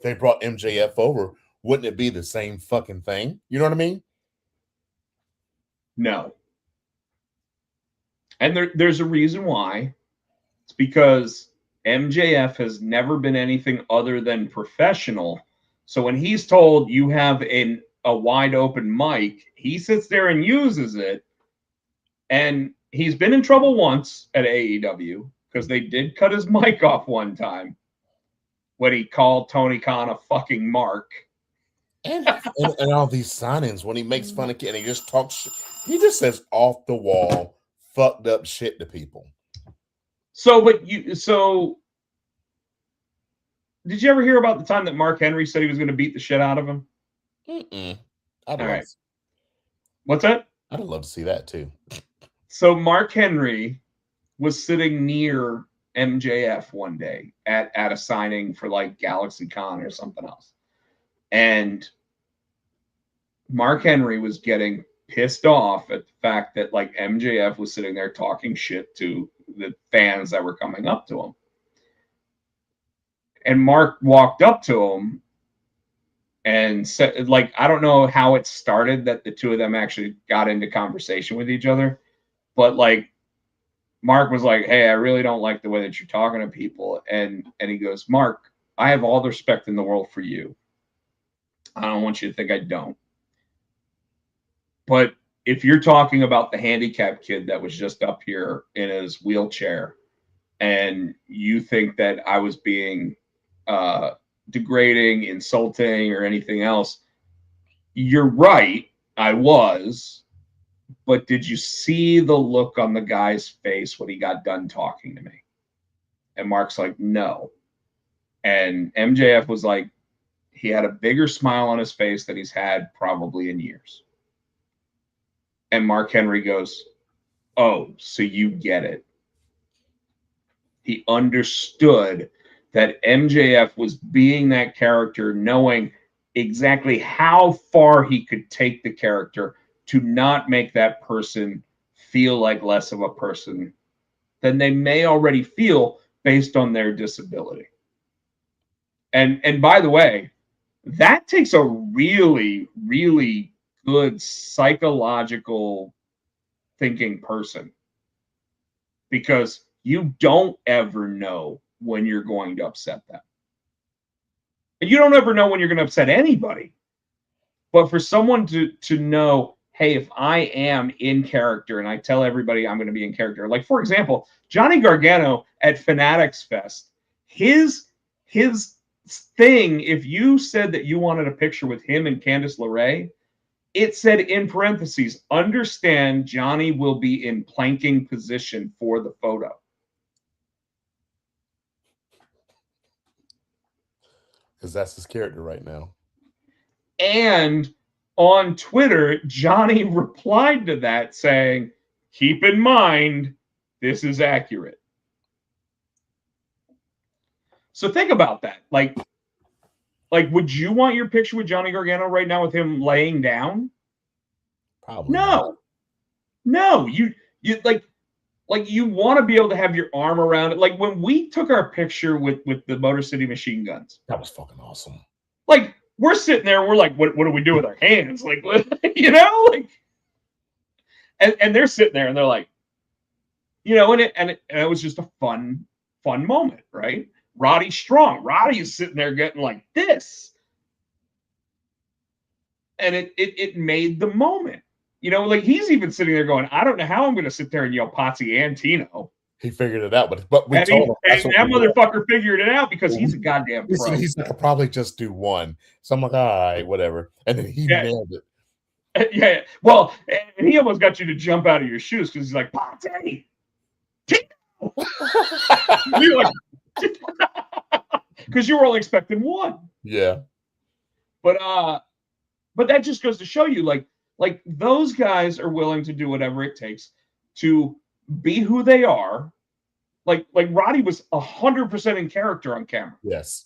they brought MJF over, wouldn't it be the same fucking thing? You know what I mean? No. And there's a reason why. It's because MJF has never been anything other than professional. So when he's told you have a wide open mic, he sits there and uses it. And he's been in trouble once at AEW because they did cut his mic off one time when he called Tony Khan a fucking mark. And all these signings when he makes fun of kids and he just talks, he just says off the wall, fucked up shit to people. So did you ever hear about the time that Mark Henry said he was going to beat the shit out of him? What's that? I'd love to see that too. So Mark Henry was sitting near MJF one day at a signing for like Galaxy Con or something else. And Mark Henry was getting pissed off at the fact that like MJF was sitting there talking shit to the fans that were coming up to him. And Mark walked up to him and said, like, I don't know how it started that the two of them actually got into conversation with each other. But like Mark was like, hey, I really don't like the way that you're talking to people. And he goes, Mark, I have all the respect in the world for you. I don't want you to think I don't. But if you're talking about the handicapped kid that was just up here in his wheelchair, and you think that I was being degrading, insulting, or anything else, you're right. I was. But did you see the look on the guy's face when he got done talking to me? And Mark's like, no. And MJF was like, he had a bigger smile on his face than he's had probably in years. And Mark Henry goes, oh, so you get it. He understood that MJF was being that character, knowing exactly how far he could take the character to not make that person feel like less of a person than they may already feel based on their disability. And by the way, that takes a really, really good psychological thinking person, because you don't ever know when you're going to upset them. And you don't ever know when you're going to upset anybody. But for someone to know, hey, if I am in character and I tell everybody I'm going to be in character, like, for example, Johnny Gargano at Fanatics Fest, his thing, if you said that you wanted a picture with him and Candice LeRae, it said in parentheses, understand Johnny will be in planking position for the photo. Because that's his character right now. And on Twitter, Johnny replied to that saying, keep in mind, this is accurate. So think about that. Like, would you want your picture with Johnny Gargano right now with him laying down? Probably not. No. You you want to be able to have your arm around it. Like when we took our picture with the Motor City Machine Guns. That was fucking awesome. Like, we're sitting there, we're like, what do we do with our hands? Like, you know, like, and they're sitting there and they're like, you know, and it was just a fun moment, right? Roddy Strong. Roddy is sitting there getting like this. And it made the moment. You know, like he's even sitting there going, I don't know how I'm going to sit there and yell Potsy and Tino. He figured it out, but we and told him. And that motherfucker figured it out because he's a goddamn pro. He's like, I'll probably just do one. So I'm like, all right, whatever. And then he nailed it. Yeah. Well, and he almost got you to jump out of your shoes because he's like, Potsy, Tino. You're like, because you were only expecting one. Yeah. But that just goes to show you, like those guys are willing to do whatever it takes to be who they are. Like Roddy was 100% in character on camera. Yes.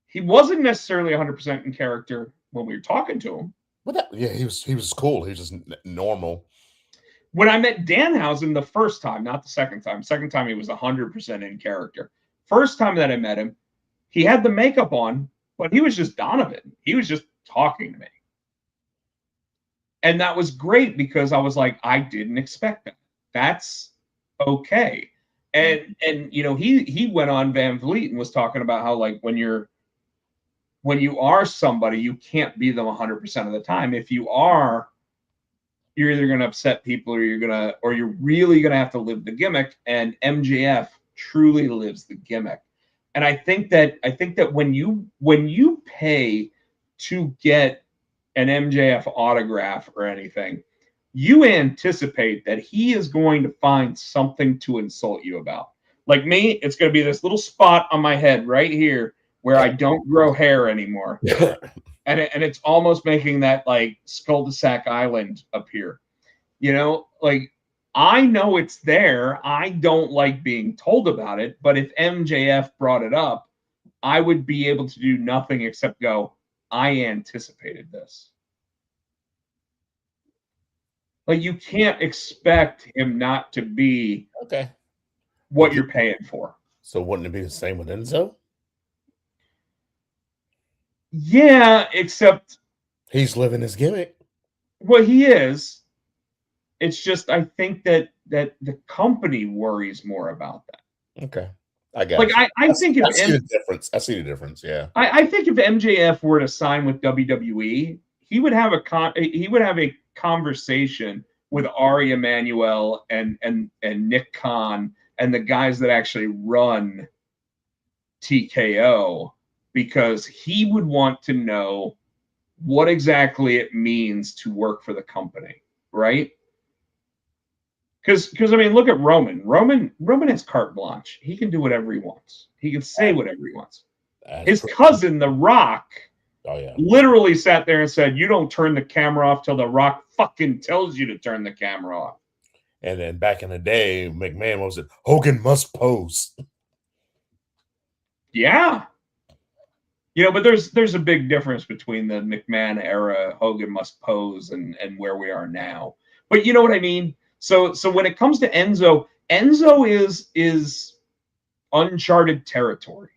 He wasn't necessarily 100% in character when we were talking to him. But he was cool. He was just normal. When I met Danhausen the first time, not the second time. Second time he was 100% in character. First time that I met him, he had the makeup on, but he was just Donovan. He was just talking to me. And that was great because I was like, I didn't expect that. That's okay. And you know, he went on Van Vliet and was talking about how, like, when you are somebody, you can't be them 100% of the time. If you are, you're either going to upset people or you're really going to have to live the gimmick. And MJF truly lives the gimmick. And I think that when you pay to get an MJF autograph or anything, you anticipate that he is going to find something to insult you about. Like me, it's going to be this little spot on my head right here where I don't grow hair anymore. and it's almost making that like Cul-de-sac Island appear. You know, like, I know it's there. I don't like being told about it. But if MJF brought it up, I would be able to do nothing except go, I anticipated this. Like, you can't expect him not to be okay what you're paying for. So wouldn't it be the same with Enzo? Yeah, except he's living his gimmick. Well, he is. It's just, I think that the company worries more about that. Okay. I got Like you. I think I see the difference. I see the difference. Yeah. I think if MJF were to sign with WWE, he would have a conversation with Ari Emanuel and Nick Khan and the guys that actually run TKO, because he would want to know what exactly it means to work for the company, right? Because I mean, look at Roman. Roman has carte blanche. He can do whatever he wants. He can say whatever he wants. His cousin, The Rock, literally sat there and said, "You don't turn the camera off till The Rock fucking tells you to turn the camera off." And then back in the day, McMahon, what was it? Hogan must pose. Yeah. You know, but there's a big difference between the McMahon era, Hogan must pose, and where we are now. But you know what I mean? So when it comes to Enzo is uncharted territory.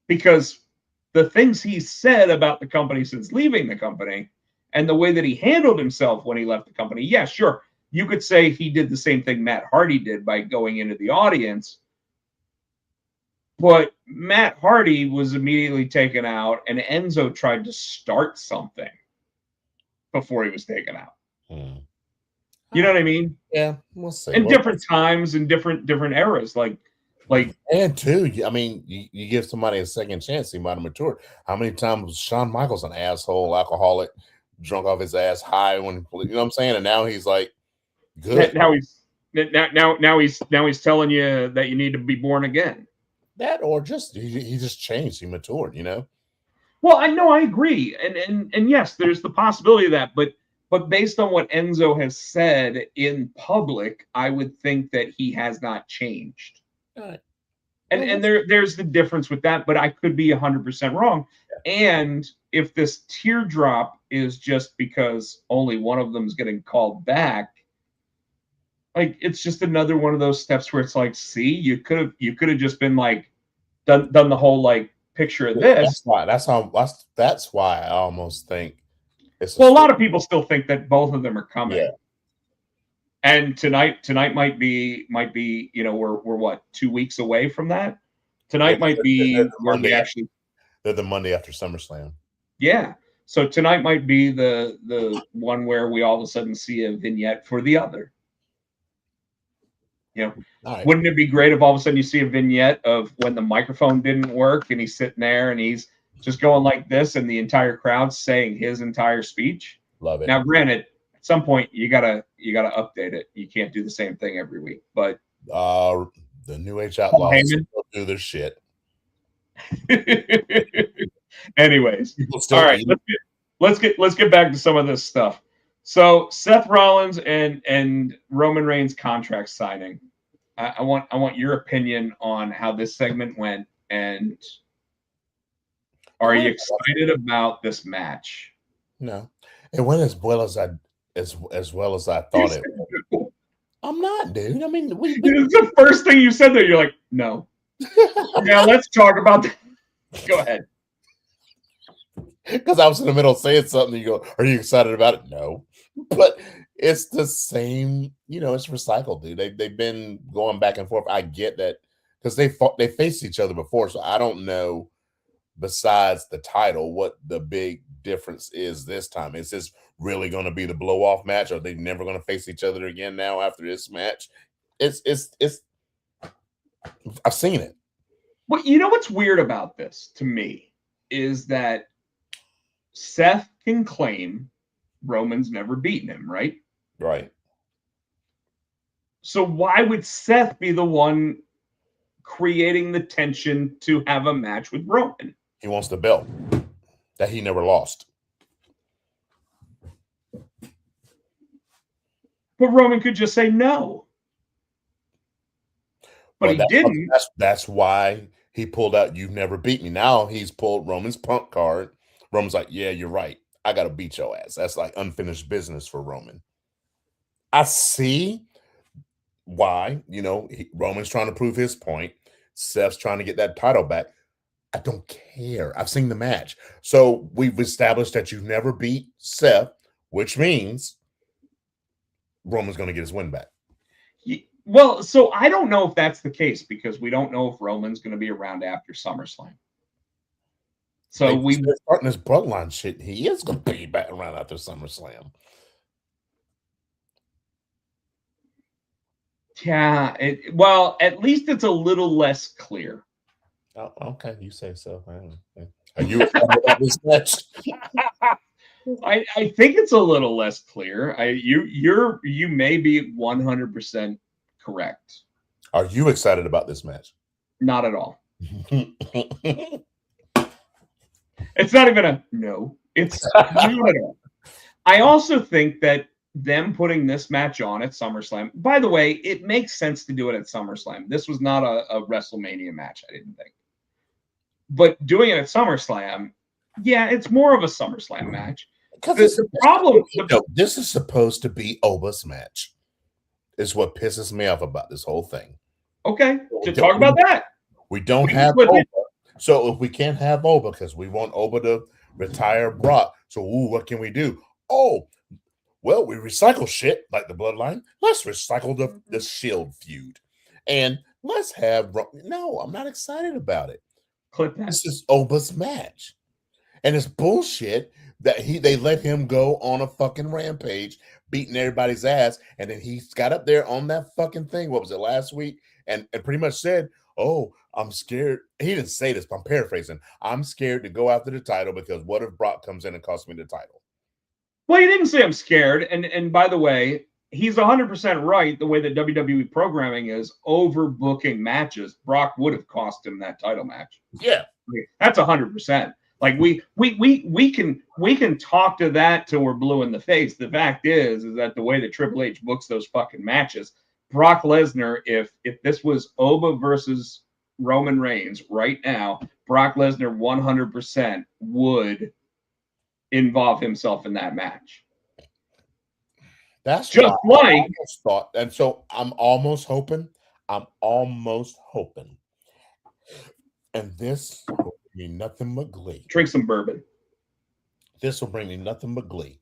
Because the things he said about the company since leaving the company and the way that he handled himself when he left the company, yeah, sure. You could say he did the same thing Matt Hardy did by going into the audience. But Matt Hardy was immediately taken out, and Enzo tried to start something before he was taken out. You know what I mean? Yeah, we'll see. In different times and different eras, like, and two, I mean, you give somebody a second chance, he might have matured. How many times was Shawn Michaels an asshole, alcoholic, drunk off his ass, high when, you know what I'm saying? And now he's like, good. Now he's telling you that you need to be born again. That, or just he just changed, he matured, you know. Well, I know, I agree, and yes, there's the possibility of that, but based on what Enzo has said in public, I would think that he has not changed. Right. And there's the difference with that, but I could be 100% wrong. Yeah. And if this teardrop is just because only one of them is getting called back, like, it's just another one of those steps where it's like, see, you could have just been like done the whole like picture of this. That's why I almost think a lot of people still think that both of them are coming. Yeah. And tonight might be, you know, we're what, 2 weeks away from that. Tonight might be where we actually, they're the Monday after SummerSlam. Yeah. So tonight might be the one where we all of a sudden see a vignette for the other. You know, right. Wouldn't it be great if all of a sudden you see a vignette of when the microphone didn't work and he's sitting there and he's just going like this and the entire crowd's saying his entire speech? Love it. Now, granted, at some point you gotta update it. You can't do the same thing every week. But the New Age Outlaws do their shit. Anyways, all right, let's get back to some of this stuff. So Seth Rollins and Roman Reigns contract signing. I want your opinion on how this segment went, and are you excited about this match? No, it went as well as I thought it would. I'm not, dude. I mean, it's the first thing you said there. You're like, no. Now let's talk about that. Go ahead. Because I was in the middle of saying something, you go, "Are you excited about it?" No, but it's the same. You know, it's recycled, dude. They've been going back and forth. I get that because they faced each other before, so I don't know. Besides the title, what the big difference is this time? Is this really going to be the blow off match? Or are they never going to face each other again now after this match? It's. I've seen it. Well, you know what's weird about this to me is that Seth can claim Roman's never beaten him, right? Right. So why would Seth be the one creating the tension to have a match with Roman? He wants the belt that he never lost. But Roman could just say no. But he didn't. That's why he pulled out, "You've never beat me." Now he's pulled Roman's punk card. Roman's like, "Yeah, you're right. I got to beat your ass." That's like unfinished business for Roman. I see why, you know, Roman's trying to prove his point. Seth's trying to get that title back. I don't care. I've seen the match. So we've established that you've never beat Seth, which means Roman's going to get his win back. Well, so I don't know if that's the case because we don't know if Roman's going to be around after SummerSlam. So They're starting this bloodline shit. He is going to be back around after SummerSlam. Yeah, well, at least it's a little less clear. Oh, okay, you say so. Are you excited about this match? I think it's a little less clear. You may be 100% correct. Are you excited about this match? Not at all. It's not even a no. It's not at all. I also think that them putting this match on at SummerSlam, by the way, it makes sense to do it at SummerSlam. This was not a WrestleMania match, I didn't think. But doing it at SummerSlam, yeah, it's more of a SummerSlam match. The problem. This is supposed to be Oba's match. Is what pisses me off about this whole thing. Okay, to talk about that. We don't have Oba. So if we can't have Oba because we want Oba to retire Brock, so what can we do? Oh, well, we recycle shit like the Bloodline. Let's recycle the Shield feud, and let's have. No, I'm not excited about it. Clip that. This is Oba's match, and it's bullshit that they let him go on a fucking rampage, beating everybody's ass, and then he got up there on that fucking thing. What was it, last week? And pretty much said, "Oh, I'm scared." He didn't say this, but I'm paraphrasing. I'm scared to go after the title because what if Brock comes in and costs me the title? Well, he didn't say I'm scared. And by the way, he's 100% right. The way that WWE programming is overbooking matches, Brock would have cost him that title match. Yeah, that's 100%. Like we can talk to that till we're blue in the face. The fact is that the way that Triple H books those fucking matches, Brock Lesnar, if this was Oba versus Roman Reigns right now, Brock Lesnar 100% would involve himself in that match. That's just like I thought, and so I'm almost hoping, and this will bring me nothing but glee. Drink some bourbon. This will bring me nothing but glee,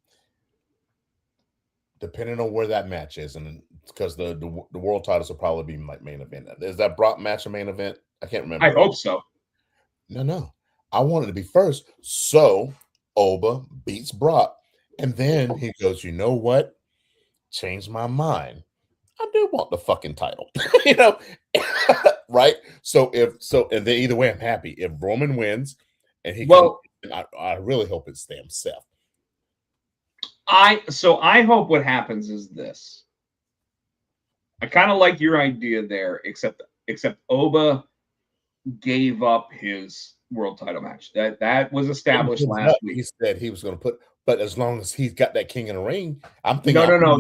depending on where that match is, and because the world titles will probably be like main event. Is that Brock match a main event? I can't remember. I hope so. No. I want it to be first. So Oba beats Brock, and then he goes, "You know what? Change my mind. I do want the fucking title." Right? And then either way, I'm happy. If Roman wins, and I really hope it's himself. I hope what happens is this. I kind of like your idea there, except Oba gave up his world title match. That was established last week. He said he was going to put, but as long as he's got that King in the Ring, I'm thinking. No.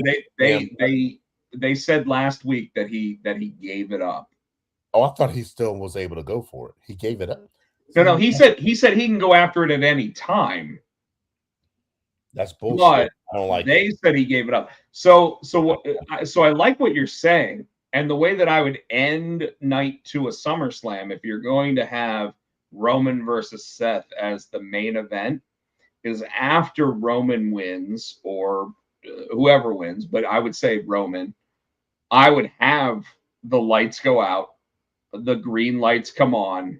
They said last week that he gave it up. Oh, I thought he still was able to go for it. He gave it up. No. He said he can go after it at any time. That's bullshit. But I don't like. They said he gave it up. So I like what you're saying, and the way that I would end night 2 of SummerSlam, if you're going to have Roman versus Seth as the main event, is after Roman wins or whoever wins, but I would say Roman. I would have the lights go out, the green lights come on,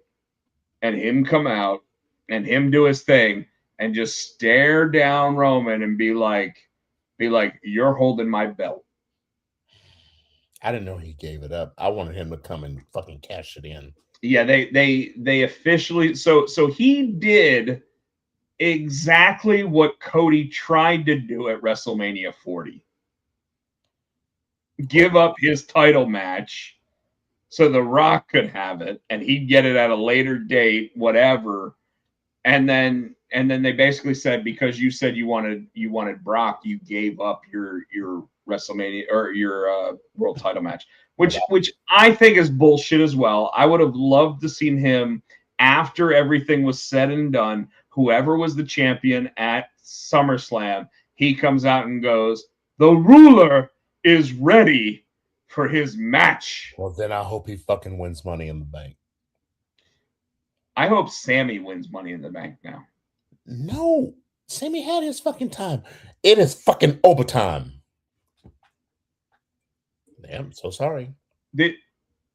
and him come out and him do his thing and just stare down Roman and be like, "You're holding my belt." I didn't know he gave it up. I wanted him to come and fucking cash it in. Yeah, they officially so he did exactly what Cody tried to do at WrestleMania 40. Give up his title match so The Rock could have it and he'd get it at a later date, whatever. And then they basically said, because you said you wanted Brock, you gave up your WrestleMania or your world title match, which I think is bullshit as well. I would have loved to seen him after everything was said and done. Whoever was the champion at SummerSlam, he comes out and goes, "The ruler is ready for his match." Well, then I hope he fucking wins Money in the Bank. I hope Sammy wins Money in the Bank now. No, Sammy had his fucking time. It is fucking overtime. Yeah, I'm so sorry.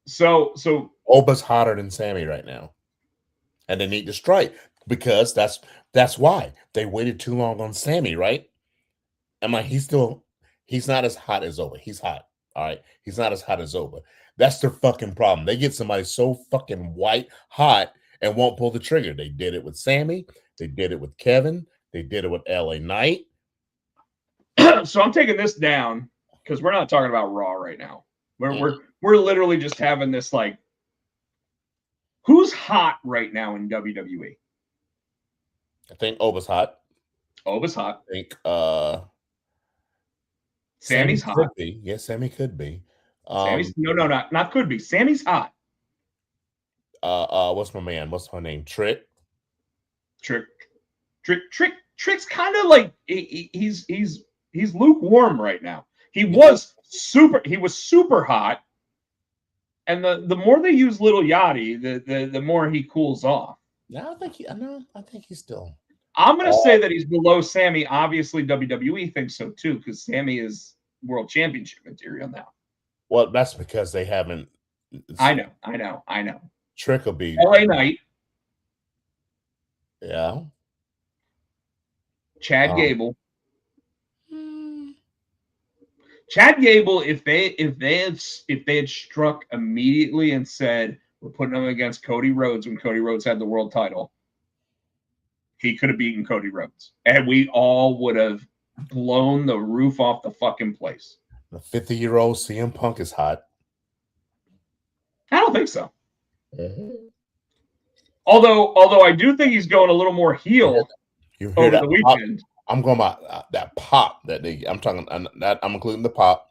So Oba's hotter than Sammy right now, and they need to strike because that's why they waited too long on Sammy, right? I'm like, he's not as hot as Oba. He's hot, all right. He's not as hot as Oba. That's their fucking problem. They get somebody so fucking white hot and won't pull the trigger. They did it with Sammy. They did it with Kevin. They did it with LA Knight. so I'm taking this down because we're not talking about Raw right now. We're literally just having this like, who's hot right now in WWE? I think Oba's hot. Oba's hot. I think Sammy's Sammy hot. could be. Yes, Sammy could be. Sammy's not could be. Sammy's hot. What's my man? What's my name? Trick's kind of like he's lukewarm right now. He was super hot, and the more they use Little Yachty, the more he cools off. No, I think he's still. I'm gonna say that he's below Sammy. Obviously, WWE thinks so too, because Sammy is world championship material now. Well, that's because they haven't. I know. Trick will be LA Knight. Yeah. Chad Gable. Chad Gable, if they had struck immediately and said we're putting him against Cody Rhodes when Cody Rhodes had the world title, he could have beaten Cody Rhodes, and we all would have blown the roof off the fucking place. The 50-year-old CM Punk is hot. I don't think so. Although I do think he's going a little more heel over the weekend. I'm going about that pop that I'm talking. That I'm including the pop.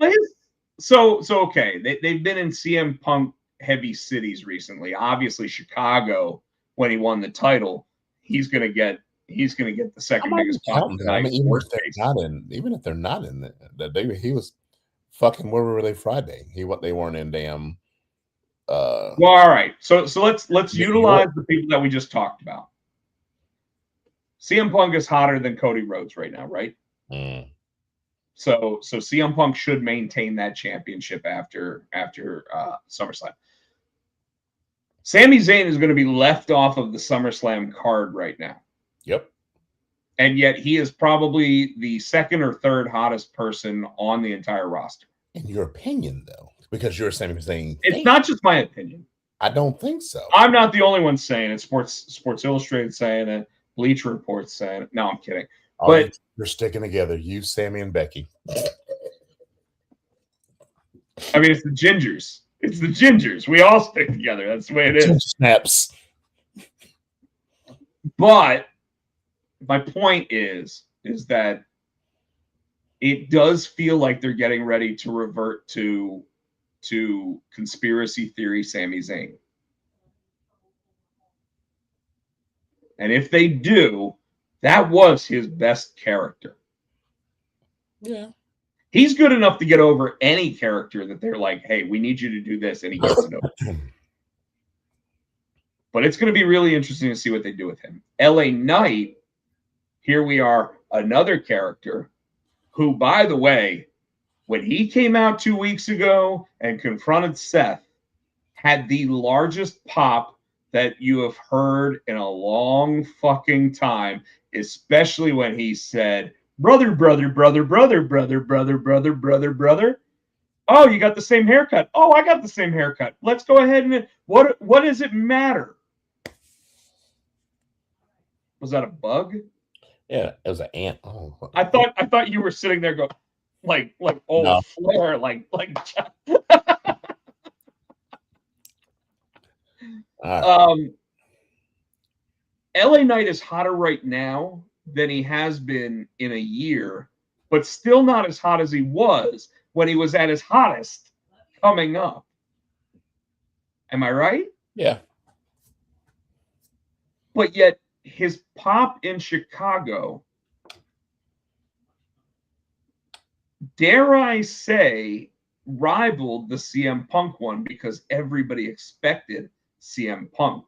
So okay. They've been in CM Punk heavy cities recently. Obviously, Chicago when he won the title, he's gonna get the second biggest pop tonight. I mean, even if they're not in that, he was fucking. Where were they Friday? They weren't in damn. Well, all right. So let's utilize the people that we just talked about. CM Punk is hotter than Cody Rhodes right now, right? So CM Punk should maintain that championship after SummerSlam. Sami Zayn is going to be left off of the SummerSlam card right now. Yep. And yet he is probably the second or third hottest person on the entire roster. In your opinion, though, because you're Sami Zayn. It's not just my opinion. I don't think so. I'm not the only one saying it. Sports Illustrated saying it. Bleacher Report's saying it. No, I'm kidding. But you're sticking together. You, Sammy, and Becky. I mean, it's the Gingers. It's the Gingers. We all stick together. That's the way it is. Snaps. But my point is that it does feel like they're getting ready to revert to conspiracy theory Sami Zayn. And if they do, that was his best character. Yeah. He's good enough to get over any character that they're like, hey, we need you to do this, and he gets it over. But it's going to be really interesting to see what they do with him. LA Knight, here we are, another character who, by the way, when he came out 2 weeks ago and confronted Seth, had the largest pop that you have heard in a long fucking time, especially when he said, brother. Oh, you got the same haircut. Oh, I got the same haircut. Let's go ahead and what does it matter? Was that a bug? Yeah, it was an ant. Oh. I thought you were sitting there going like oh no. Flair like LA Knight is hotter right now than he has been in a year, but still not as hot as he was when he was at his hottest coming up. Am I right? Yeah. But yet his pop in Chicago, dare I say, rivaled the CM Punk one because everybody expected CM Punk.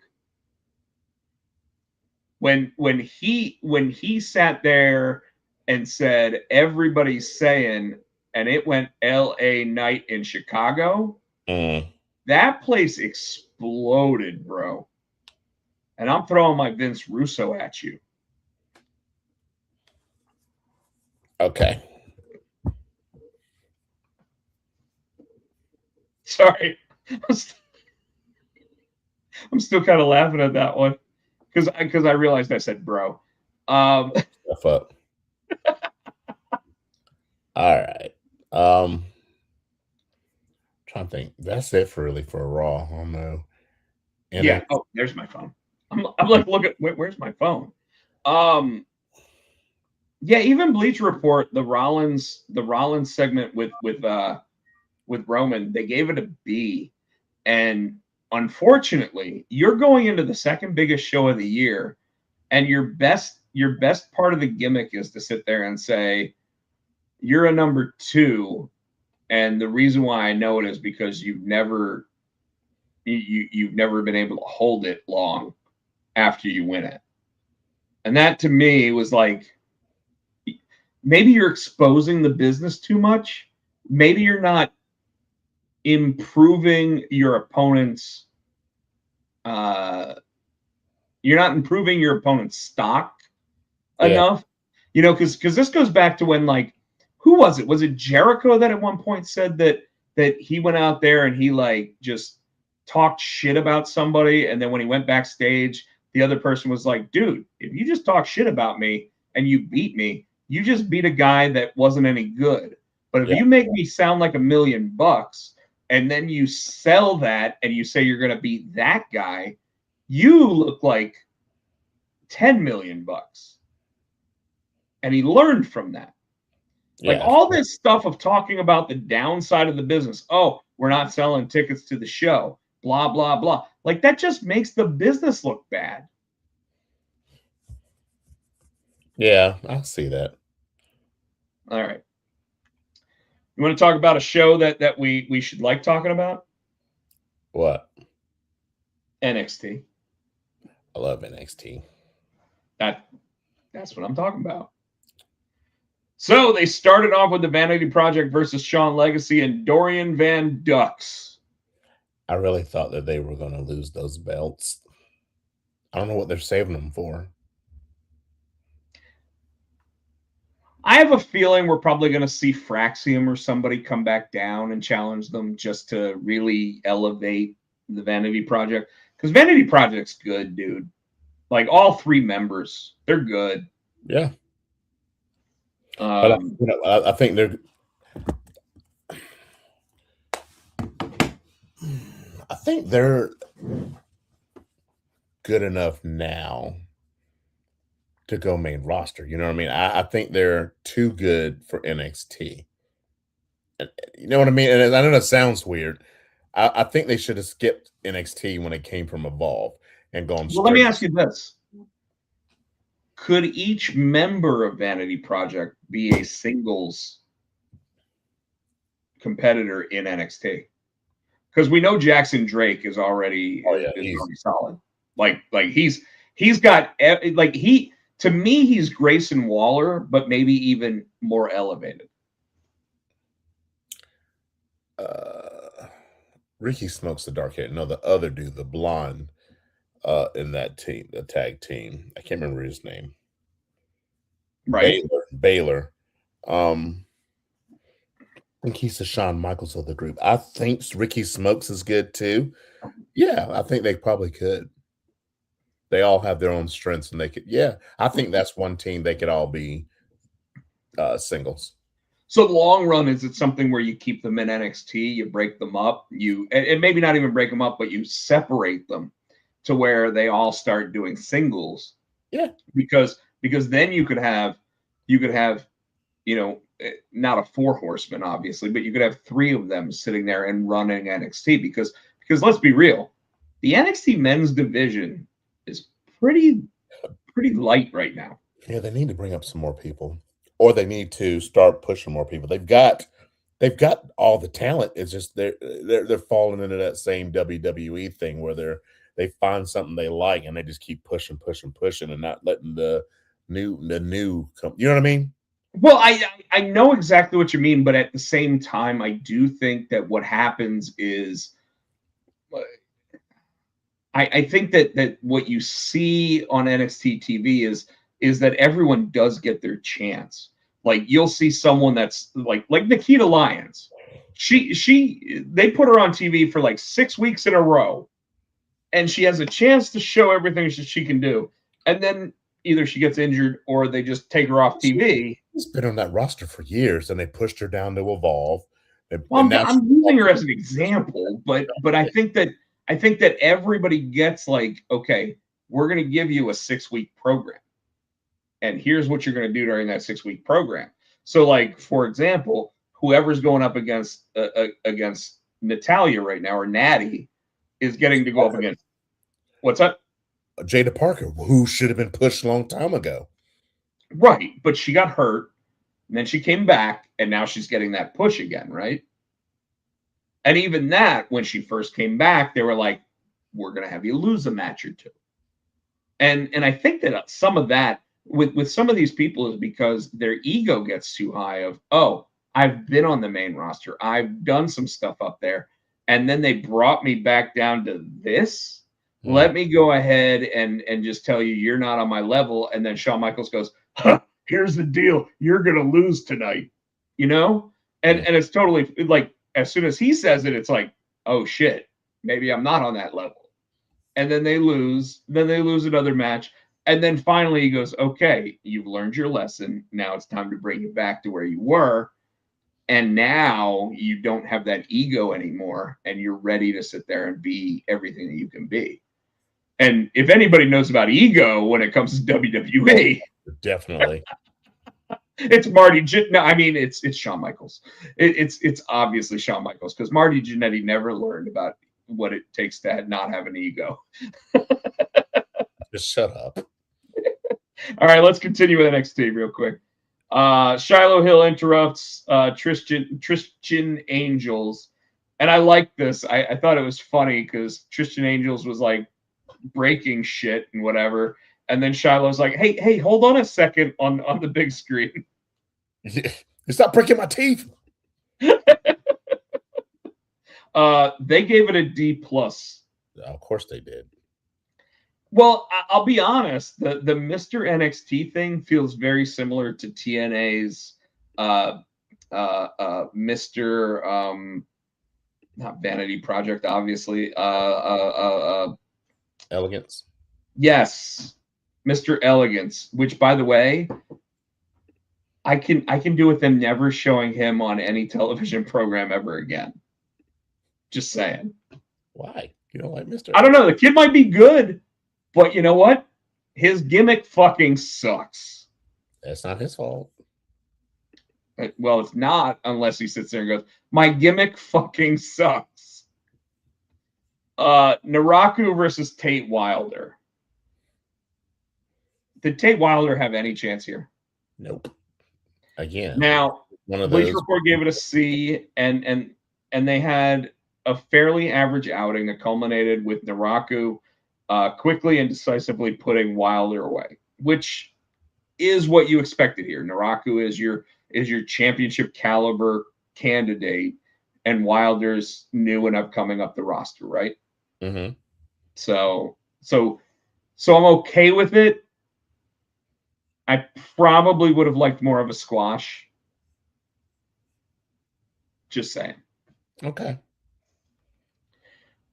When he sat there and said, everybody's saying and it went LA Night in Chicago. Mm. That place exploded, bro. And I'm throwing my Vince Russo at you. Okay. Sorry. I'm still kind of laughing at that one because I realized I said bro. Stuff up. All right. Trying to think. That's it for Raw. I don't know. And yeah. Oh, there's my phone. I'm like, look at where's my phone? Yeah, even Bleacher Report, the Rollins segment with Roman, they gave it a B. And unfortunately, you're going into the second biggest show of the year, and your best part of the gimmick is to sit there and say you're a number 2, and the reason why I know it is because you've never been able to hold it long after you win it. And that to me was like, maybe you're exposing the business too much. Maybe you're not improving your opponent's stock enough, because this goes back to when, like, who was it? Was it Jericho that at one point said that he went out there and he like just talked shit about somebody, and then when he went backstage, the other person was like, dude, if you just talk shit about me and you beat me, you just beat a guy that wasn't any good. But if you make me sound like $1 million and then you sell that and you say you're going to beat that guy, you look like $10 million. And he learned from that. Like all this stuff of talking about the downside of the business. Oh, we're not selling tickets to the show. Blah, blah, blah. Like that just makes the business look bad. Yeah, I see that. All right. You want to talk about a show that we should like talking about? What? NXT. I love NXT. That's what I'm talking about. So they started off with the Vanity Project versus Shawn Legacy and Dorian Van Dux. I really thought that they were going to lose those belts. I don't know what they're saving them for. I have a feeling we're probably going to see Fraxium or somebody come back down and challenge them just to really elevate the Vanity Project. Because Vanity Project's good, dude. Like all 3 members, they're good. Yeah. But I think they're. I think they're good enough now to go main roster. You know what I mean? I think they're too good for NXT. You know what I mean? And I know that sounds weird. I think they should have skipped NXT when it came from Evolve and gone. Well, let me ask you this. Could each member of Vanity Project be a singles competitor in NXT? Because we know Jackson Drake is already, already solid. Like he's got, like, to me, he's Grayson Waller, but maybe even more elevated. Ricky Smokes the dark hair. No, the other dude, the blonde, in that team, the tag team. I can't remember his name. Right. Baylor. I think he's the Shawn Michaels of the group. I think Ricky Smokes is good too. Yeah, I think they probably could. They all have their own strengths, and they could. Yeah, I think that's one team they could all be singles. So long run, is it something where you keep them in NXT, you break them up, and maybe not even break them up, but you separate them to where they all start doing singles? Yeah, because then you could have, not a 4 horsemen, obviously, but you could have 3 of them sitting there and running NXT because let's be real, the NXT men's division is pretty light right now. Yeah, they need to bring up some more people, or they need to start pushing more people. They've got all the talent. It's just they're falling into that same WWE thing where they find something they like and they just keep pushing and not letting the new come. You know what I mean? Well, I know exactly what you mean, but at the same time, I do think that what happens is I think that what you see on NXT TV is that everyone does get their chance. Like you'll see someone that's like Nikita Lyons. They put her on TV for like 6 weeks in a row, and she has a chance to show everything that she can do. And then either she gets injured or they just take her off TV. She's been on that roster for years, and they pushed her down to Evolve. Well, And now I'm using her as an example, but I think that everybody gets like, okay, we're going to give you a 6-week program, and here's what you're going to do during that 6-week program. So, like for example, whoever's going up against Natalia right now or Natty is getting to go up against what's up? Jada Parker, who should have been pushed a long time ago. Right, but she got hurt, and then she came back, and now she's getting that push again, right? And even that, when she first came back, they were like, "We're going to have you lose a match or two." And I think that some of that with some of these people is because their ego gets too high. Of I've been on the main roster, I've done some stuff up there, and then they brought me back down to this. Let me go ahead and just tell you you're not on my level. And then Shawn Michaels goes, here's the deal. You're going to lose tonight, and it's totally like, as soon as he says it, it's like, oh shit, maybe I'm not on that level. And then they lose another match. And then finally he goes, okay, you've learned your lesson. Now it's time to bring you back to where you were. And now you don't have that ego anymore. And you're ready to sit there and be everything that you can be. And if anybody knows about ego when it comes to WWE, Definitely. it's Marty. No, I mean it's Shawn Michaels. It's obviously Shawn Michaels because Marty Jannetty never learned about what it takes to not have an ego. Just shut up. All right, let's continue with NXT real quick. Shiloh Hill interrupts Christian Angels, and I like this. I thought it was funny because Christian Angels was like breaking shit and whatever, and then Shiloh's like, "Hey, hold on a second on the big screen." It's not breaking my teeth. They gave it a D+. Of course they did. Well, I'll be honest. The Mr. NXT thing feels very similar to TNA's Mr. Not Vanity Project, obviously. Elegance. Yes, Mr. Elegance. Which, by the way, I can do with them never showing him on any television program ever again. Just saying. Why? You don't like Mr. I don't know. The kid might be good, but you know what? His gimmick fucking sucks. That's not his fault. Well, it's not unless he sits there and goes, my gimmick fucking sucks. Naraku versus Tate Wilder. Did Tate Wilder have any chance here? Nope. Again. Now, one of Bleacher those. Report gave it a C, and they had a fairly average outing that culminated with Naraku quickly and decisively putting Wilder away, which is what you expected here. Naraku is your championship caliber candidate, and Wilder's new and upcoming up the roster, right? Mm-hmm. So I'm okay with it. I probably would have liked more of a squash. Just saying. Okay.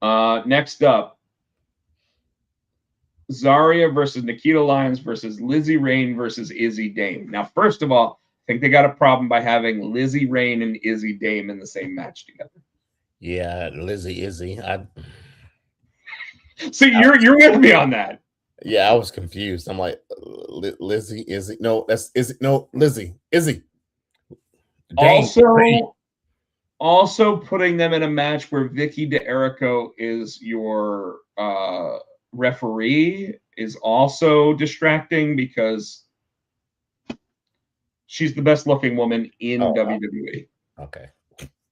Next up, Zarya versus Nikita Lyons versus Lizzie Rain versus Izzy Dame. Now, first of all, I think they got a problem by having Lizzie Rain and Izzy Dame in the same match together. Yeah, Izzy. So you're with me on that. Yeah, I was confused. I'm like, Lizzie, Izzy. No, that's Izzy. No, Lizzie, Izzy. Dame. Also putting them in a match where Vicky DeErico is your referee is also distracting because she's the best looking woman in WWE. Okay.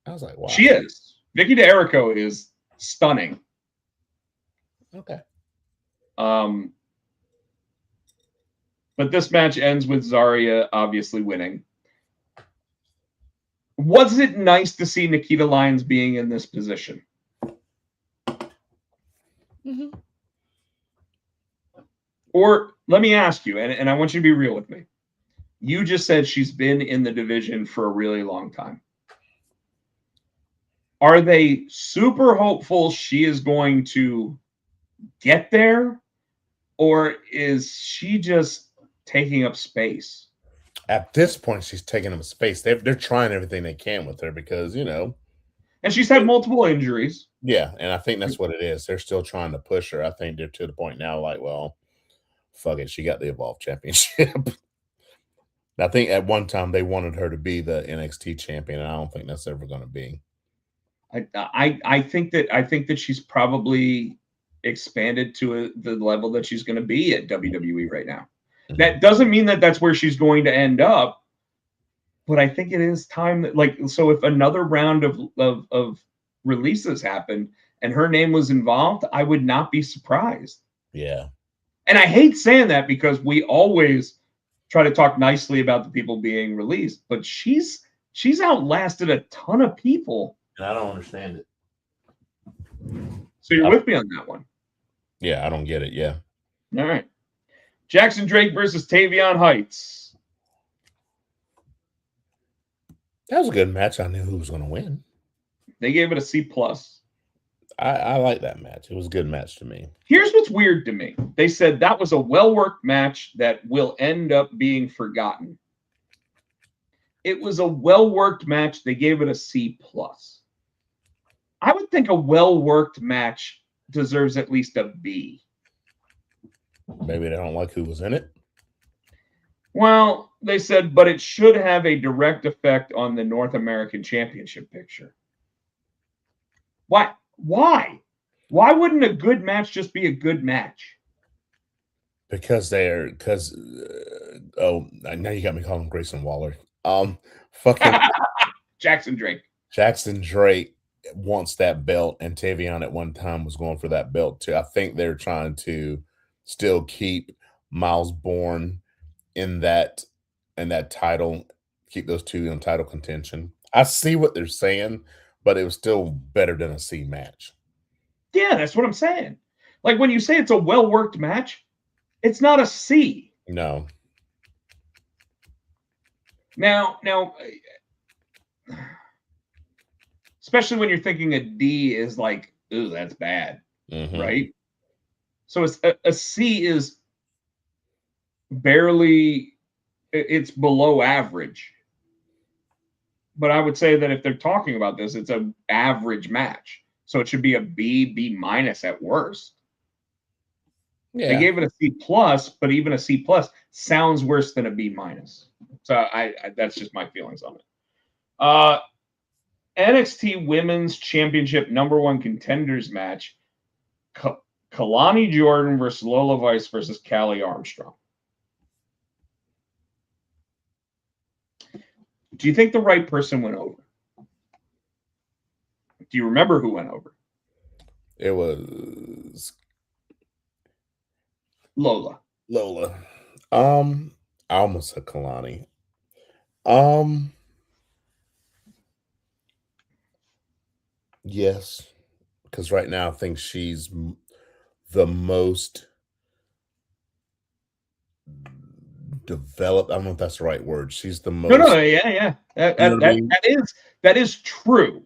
I was like, wow. She is. Vicky DeErico is stunning. Okay. But this match ends with Zarya obviously winning. Was it nice to see Nikita Lyons being in this position? Mm-hmm. Or let me ask you, and I want you to be real with me. You just said she's been in the division for a really long time. Are they super hopeful she is going to get there? Or is she just taking up space? At this point, she's taking them space. They're trying everything they can with her because, you know. And she's had multiple injuries. Yeah, and I think that's what it is. They're still trying to push her. I think they're to the point now, like, well, fuck it. She got the Evolve Championship. I think at one time they wanted her to be the NXT champion, and I don't think that's ever going to be. I think that she's probably expanded to the level that she's going to be at WWE right now. Mhm. That doesn't mean that that's where she's going to end up, but I think it is time that, like, so if another round of releases happened and her name was involved, I would not be surprised. Yeah. And I hate saying that because we always try to talk nicely about the people being released, but she's outlasted a ton of people. And I don't understand it. So you're with me on that one. Yeah, I don't get it. Yeah. All right. Jackson Drake versus Tavion Heights. That was a good match. I knew who was going to win. They gave it a C+. I like that match. It was a good match to me. Here's what's weird to me. They said that was a well-worked match that will end up being forgotten. It was a well-worked match. They gave it a C+. I would think a well-worked match deserves at least a B. Maybe they don't like who was in it. Well, they said, but it should have a direct effect on the North American Championship picture. Why? Why? Why wouldn't a good match just be a good match? Because oh, now you got me calling Grayson Waller. Fucking Jackson Drake. Jackson Drake wants that belt, and Tavion at one time was going for that belt too. I think they're trying to still keep Miles Bourne in that title, keep those two in title contention. I see what they're saying, but it was still better than a C match. Yeah, that's what I'm saying. Like when you say it's a well-worked match, it's not a C. No. Now, especially when you're thinking a D is like, ooh, that's bad, right? So it's a C is barely, it's below average. But I would say that if they're talking about this, it's an average match. So it should be a B minus at worst. Yeah. They gave it a C plus, but even a C plus sounds worse than a B minus. So I that's just my feelings on it. NXT Women's Championship #1 contenders match. Kalani Jordan versus Lola Vice versus Callie Armstrong. Do you think the right person went over? Do you remember who went over? It was Lola. I almost said Kalani. Yes, because right now I think she's the most developed. I don't know if that's the right word. She's the most. No, yeah. That is true.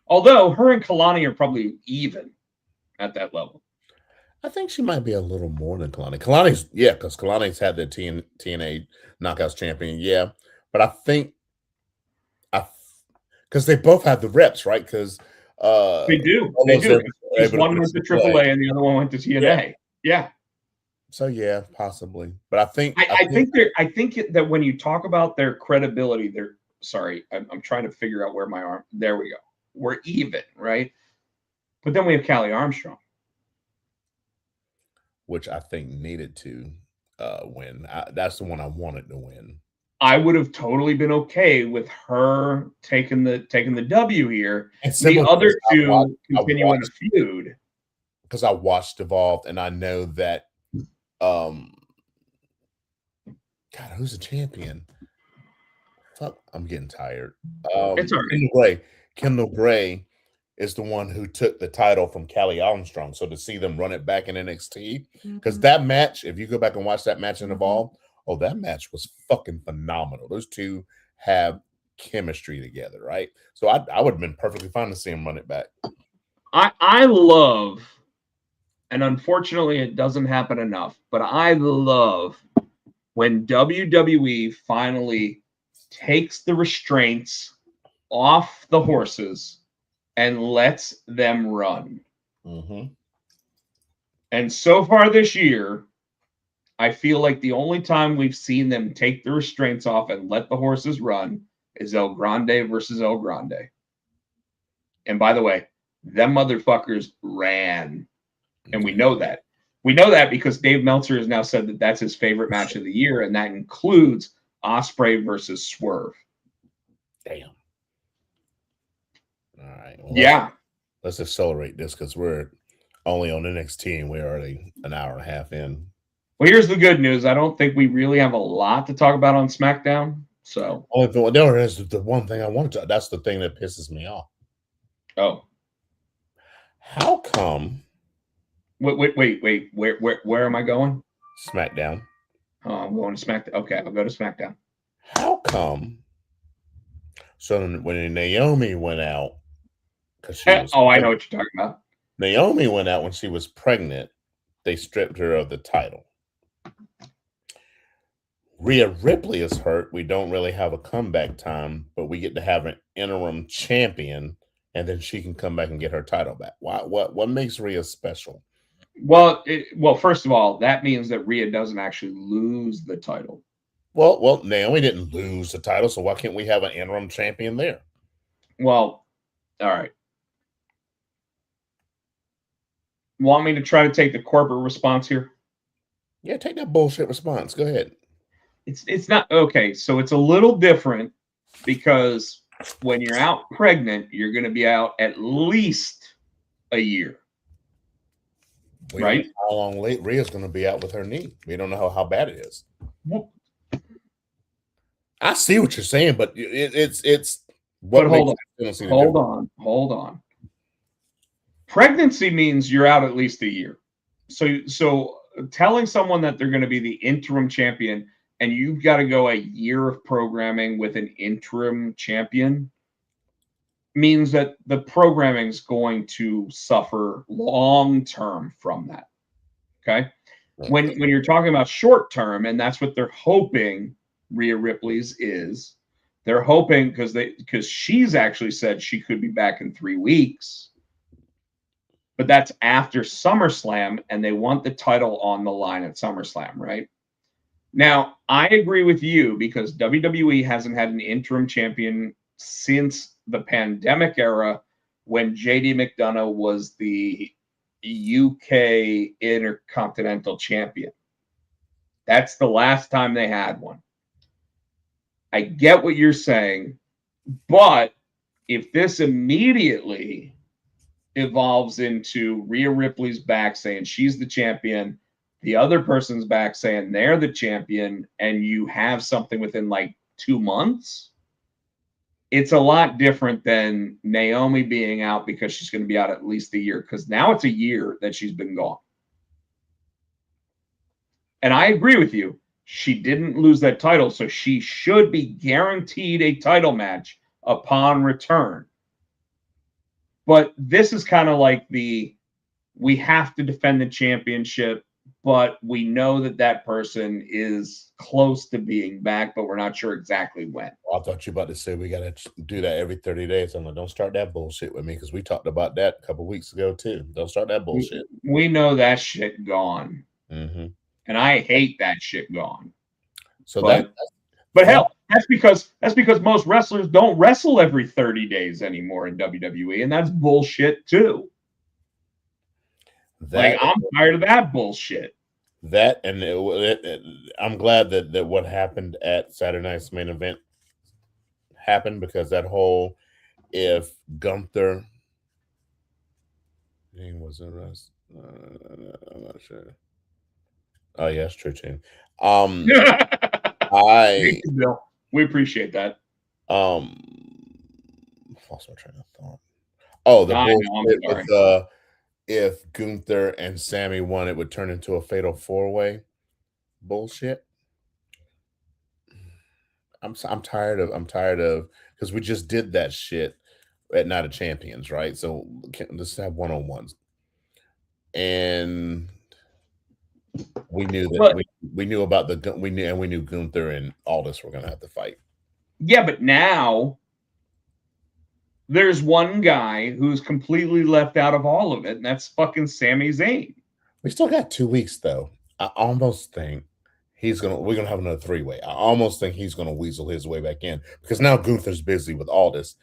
Although her and Kalani are probably even at that level. I think she might be a little more than Kalani. Kalani's, yeah, because Kalani's had the TNA Knockouts champion, yeah. But I think, because they both have the reps, right? Because they do. Because one went to AAA and the other one went to TNA. Yeah. So yeah, possibly. But I think I think that when you talk about their credibility, I'm trying to figure out where my arm. There we go. We're even, right? But then we have Callie Armstrong, which I think needed to win. That's the one I wanted to win. I would have totally been okay with her taking the W here. The other two continue in a feud. Because I watched Evolved and I know that God, who's the champion? Fuck, I'm getting tired. It's all right. Kendall Gray is the one who took the title from Callie Armstrong. So to see them run it back in NXT, because that match, if you go back and watch that match in Evolve, oh, that match was fucking phenomenal. Those two have chemistry together, right? So I would have been perfectly fine to see them run it back. I love, and unfortunately it doesn't happen enough, but I love when WWE finally takes the restraints off the horses and lets them run. Mm-hmm. And so far this year, I feel like the only time we've seen them take the restraints off and let the horses run is El Grande versus El Grande. And by the way, them motherfuckers ran. And we know that. We know that because Dave Meltzer has now said that that's his favorite match of the year, and that includes Ospreay versus Swerve. Damn. All right. Well, Yeah. Let's accelerate this because we're only on NXT and we're already an hour and a half in. Well, here's the good news. I don't think we really have a lot to talk about on SmackDown. So, there is the one thing I want to. That's the thing that pisses me off. oh, how come? Wait. Where am I going? SmackDown. Oh, I'm going to SmackDown. Okay, I'll go to SmackDown. How come? So when Naomi went out, because she was I know what you're talking about. Naomi went out when she was pregnant. They stripped her of the title. Rhea Ripley is hurt. We don't really have a comeback time, but we get to have an interim champion, and then she can come back and get her title back. Why? What makes Rhea special? Well, first of all, that means that Rhea doesn't actually lose the title. Well, Naomi didn't lose the title, so why can't we have an interim champion there? Well, all right. Want me to try to take the corporate response here? Yeah, take that bullshit response. Go ahead. It's not okay. So it's a little different because when you're out pregnant, you're going to be out at least a year. Right? How long Rhea's going to be out with her knee? We don't know how bad it is. Well, I see what you're saying, but it's. But hold on. Pregnancy means you're out at least a year. So telling someone that they're going to be the interim champion and you've got to go a year of programming with an interim champion means that the programming is going to suffer long term from that. Okay. When you're talking about short term, and that's what they're hoping Rhea Ripley's is, they're hoping because she's actually said she could be back in 3 weeks, but that's after SummerSlam, and they want the title on the line at SummerSlam, right? Now, I agree with you because WWE hasn't had an interim champion since the pandemic era when JD McDonough was the UK Intercontinental Champion. That's the last time they had one. I get what you're saying, but if this immediately evolves into Rhea Ripley's back saying she's the champion, the other person's back saying they're the champion, and you have something within like 2 months, it's a lot different than Naomi being out because she's going to be out at least a year, because now it's a year that she's been gone. And I agree with you. She didn't lose that title, so she should be guaranteed a title match upon return. But this is kind of like we have to defend the championship, but we know that person is close to being back, but we're not sure exactly when. Well, I thought you were about to say we got to do that every 30 days. I'm like, don't start that bullshit with me because we talked about that a couple weeks ago too. Don't start that bullshit. We know that shit gone. Mm-hmm. And I hate that shit gone. So but hell, that's because most wrestlers don't wrestle every 30 days anymore in WWE, and that's bullshit too. I'm tired of that bullshit. That and I'm glad that what happened at Saturday Night's Main Event happened, because that whole if Gunther name was in Russ, I'm not sure. Oh yeah, it's true, Chain. We appreciate that. Um, lost my train of thought. Oh, the I know, I'm bullshit sorry. with if Gunther and Sammy won, it would turn into a fatal 4-way bullshit. I'm tired of because we just did that shit at Night of Champions, right? So let's have one-on-ones. And we knew that But we knew about we knew Gunther and Aldis were gonna have to fight. yeah, but now there's one guy who's completely left out of all of it, and that's fucking Sami Zayn. We still got 2 weeks though. I almost think we're gonna have another 3-way. I almost think he's gonna weasel his way back in because now Gunther's busy with Aldis.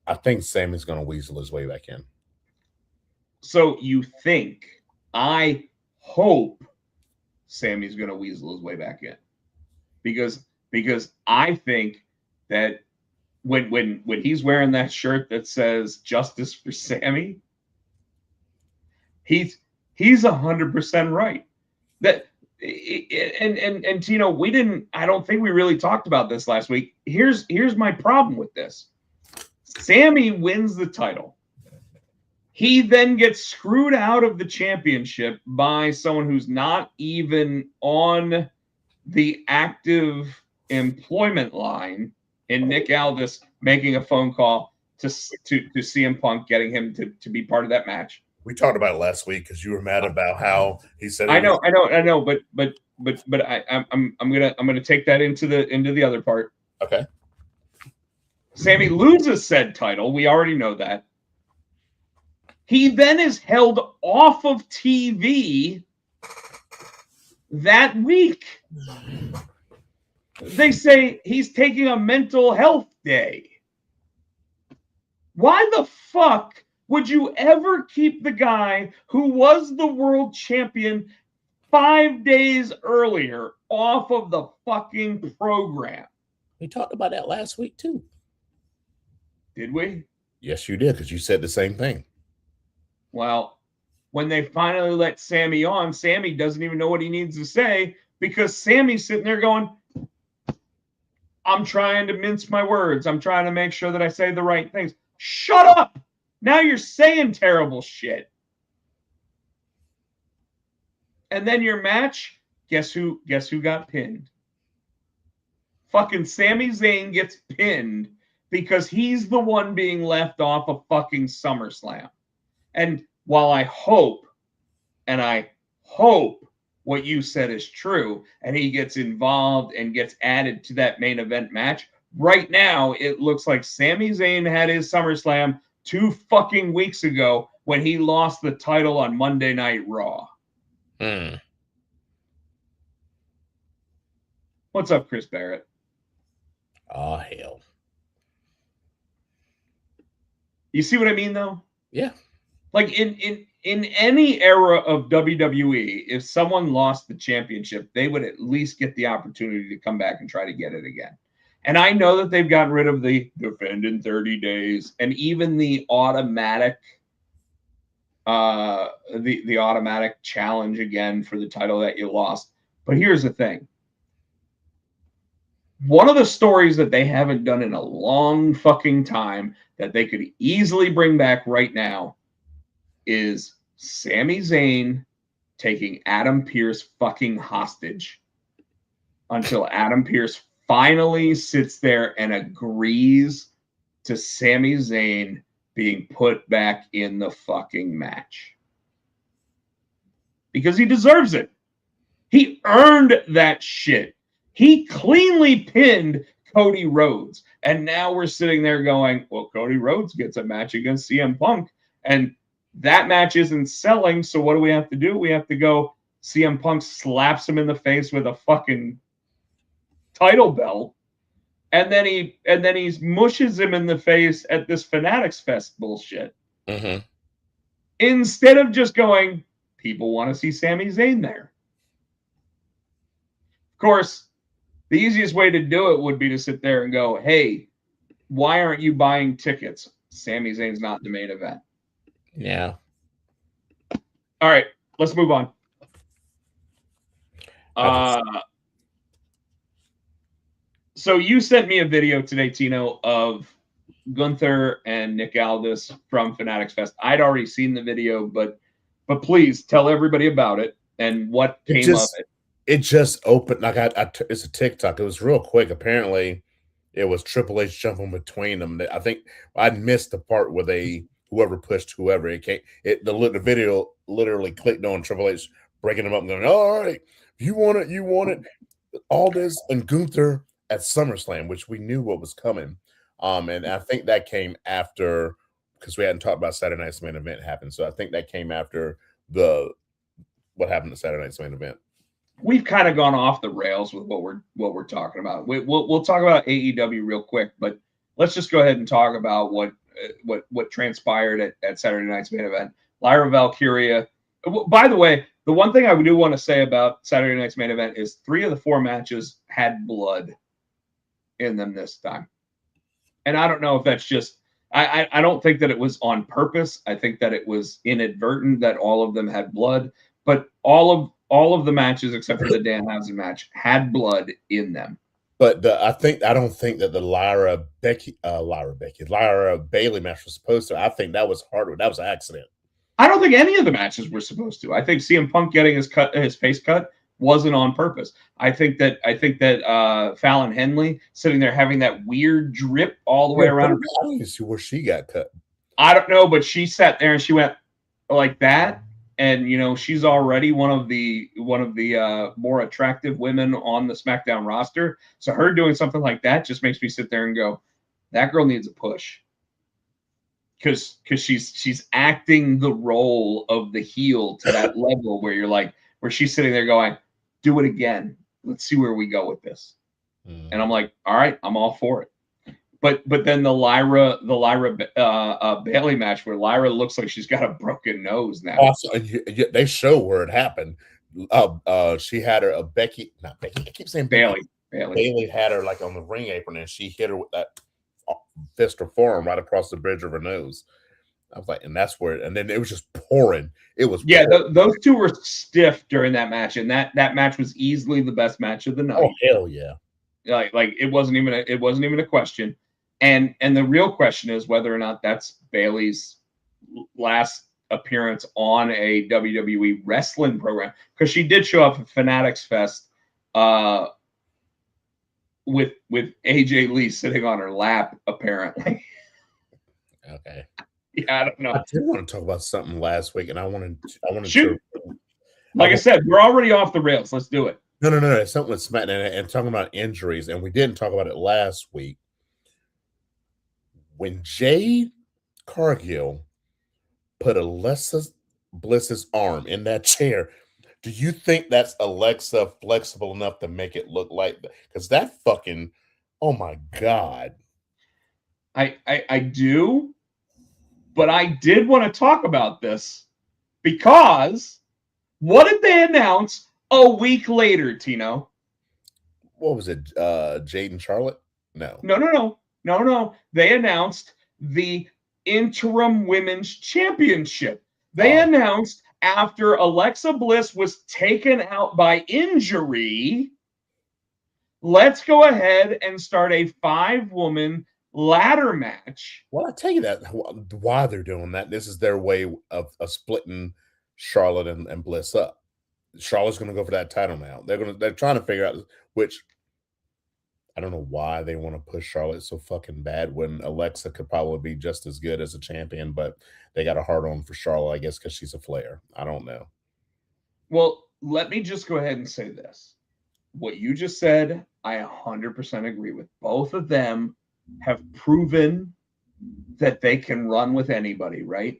I think Sammy's gonna weasel his way back in. So you think, I hope Sammy's going to weasel his way back in, because I think that when he's wearing that shirt that says "Justice for Sammy," he's 100% right. That and Tino, we didn't. I don't think we really talked about this last week. Here's my problem with this. Sammy wins the title. He then gets screwed out of the championship by someone who's not even on the active employment line in Nick Aldis making a phone call to CM Punk, getting him to be part of that match. We talked about it last week because you were mad about how he said. I know, but I'm gonna take that into the other part. Okay. Sammy loses said title. We already know that. He then is held off of TV that week. They say he's taking a mental health day. Why the fuck would you ever keep the guy who was the world champion 5 days earlier off of the fucking program? We talked about that last week too. Did we? Yes, you did, because you said the same thing. Well, when they finally let Sammy on, Sammy doesn't even know what he needs to say because Sammy's sitting there going, I'm trying to mince my words. I'm trying to make sure that I say the right things. Shut up! Now you're saying terrible shit. And then your match, guess who got pinned? Fucking Sami Zayn gets pinned because he's the one being left off of fucking SummerSlam. And while I hope what you said is true, and he gets involved and gets added to that main event match, right now it looks like Sami Zayn had his SummerSlam 2 fucking weeks ago when he lost the title on Monday Night Raw. What's up, Chris Barrett? Oh, hell. You see what I mean, though? Yeah. Like in any era of WWE, if someone lost the championship, they would at least get the opportunity to come back and try to get it again. And I know that they've gotten rid of the defend in 30 days and even the automatic the automatic challenge again for the title that you lost. But here's the thing. One of the stories that they haven't done in a long fucking time that they could easily bring back right now is Sami Zayn taking Adam Pearce fucking hostage until Adam Pearce finally sits there and agrees to Sami Zayn being put back in the fucking match. Because he deserves it. He earned that shit. He cleanly pinned Cody Rhodes. And now we're sitting there going, well, Cody Rhodes gets a match against CM Punk. And that match isn't selling, so what do we have to do? We have to go CM Punk slaps him in the face with a fucking title belt, and then he mushes him in the face at this Fanatics Fest bullshit. Mm-hmm. Instead of just going, people want to see Sami Zayn there. Of course, the easiest way to do it would be to sit there and go, hey, why aren't you buying tickets? Sami Zayn's not the main event. Yeah. All right, let's move on. So you sent me a video today, Tino, of Gunther and Nick Aldis from Fanatics Fest. I'd already seen the video, but please tell everybody about it and what came of it. It just opened like it's a TikTok. It was real quick. Apparently, it was Triple H jumping between them. I think I missed the part where whoever pushed whoever. The video literally clicked on Triple H breaking them up and going, all right, you want it, you want it. Aldis and Gunther at SummerSlam, which we knew what was coming. And I think that came after, because we hadn't talked about Saturday Night's Main Event happened. So I think that came after what happened at Saturday Night's Main Event. We've kind of gone off the rails with what we're talking about. We'll talk about AEW real quick, but let's just go ahead and talk about what transpired at Saturday Night's Main Event. Lyra Valkyria. By the way, the one thing I do want to say about Saturday Night's Main Event is 3 of the 4 matches had blood in them this time. And I don't know if that's just I don't think that it was on purpose. I think that it was inadvertent that all of them had blood, but all of the matches except for the Danhausen match had blood in them. But I don't think that the Lyra Bailey match was supposed to. I think that was hard. That was an accident. I don't think any of the matches were supposed to. I think CM Punk getting his face cut wasn't on purpose. I think that Fallon Henley sitting there having that weird drip all the way around. I don't see where she got cut. I don't know, but she sat there and she went like that. And she's already one of the more attractive women on the SmackDown roster. So her doing something like that just makes me sit there and go, that girl needs a push. Because she's acting the role of the heel to that level where she's sitting there going, do it again. Let's see where we go with this. And I'm like, all right, I'm all for it. But then the Lyra Bailey match where Lyra looks like she's got a broken nose now. Also, they show where it happened. She had her not Becky. I keep saying Bailey. Bailey had her like on the ring apron and she hit her with that fist or forearm right across the bridge of her nose. I was like, and that's where, and then it was just pouring. It was those two were stiff during that match, and that match was easily the best match of the night. Oh hell yeah! Like it wasn't even a question. And the real question is whether or not that's Bailey's last appearance on a WWE wrestling program, because she did show up at Fanatics Fest with AJ Lee sitting on her lap, apparently. Okay. Yeah, I don't know. I did want to talk about something last week, and I wanted shoot. Like I said, we're already off the rails. Let's do it. No. It's something with SmackDown and talking about injuries, and we didn't talk about it last week. When Jade Cargill put Alexa Bliss's arm in that chair, do you think that's Alexa flexible enough to make it look like that? Because that fucking, oh my God. I do, but I did want to talk about this because what did they announce a week later, Tino? What was it? Jade and Charlotte? No. No. They announced the interim women's championship. They announced after Alexa Bliss was taken out by injury, let's go ahead and start a 5-woman ladder match. Well, I tell you that why they're doing that. This is their way of splitting Charlotte and Bliss up. Charlotte's going to go for that title now. They're trying to figure out which. I don't know why they want to push Charlotte so fucking bad when Alexa could probably be just as good as a champion, but they got a hard on for Charlotte, I guess, because she's a Flair. I don't know. Well, let me just go ahead and say this. What you just said, I 100% agree with. Both of them have proven that they can run with anybody, right?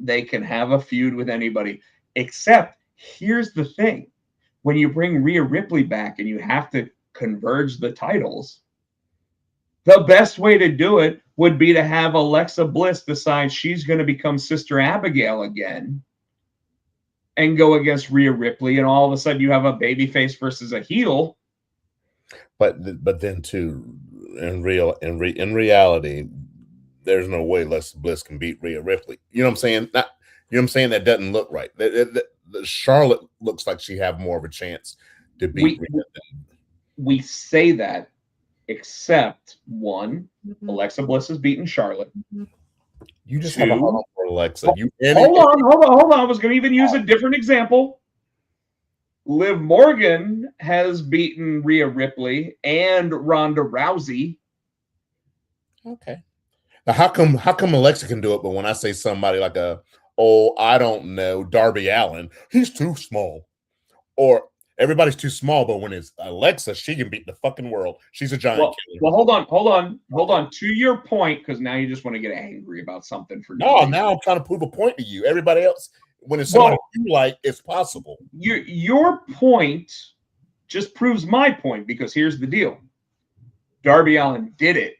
They can have a feud with anybody, except here's the thing. When you bring Rhea Ripley back and you have to converge the titles, the best way to do it would be to have Alexa Bliss decide she's going to become Sister Abigail again and go against Rhea Ripley, and all of a sudden you have a babyface versus a heel. But then too, in reality, there's no way Alexa Bliss can beat Rhea Ripley. You know what I'm saying? That doesn't look right. The Charlotte looks like she have more of a chance to beat Rhea. We say that, except one, Alexa Bliss has beaten Charlotte. You just have a Two. heart for Alexa. Hold on. I was going to even use a different example. Liv Morgan has beaten Rhea Ripley and Ronda Rousey. Okay. Now, how come Alexa can do it, but when I say somebody like I don't know, Darby Allin, he's too small, or everybody's too small, but when it's Alexa, she can beat the fucking world. She's a giant killer. Well, hold on. To your point, because now you just want to get angry about something for no reason. Now I'm trying to prove a point to you. Everybody else, when it's somebody you like, it's possible. Your point just proves my point, because here's the deal. Darby Allin did it,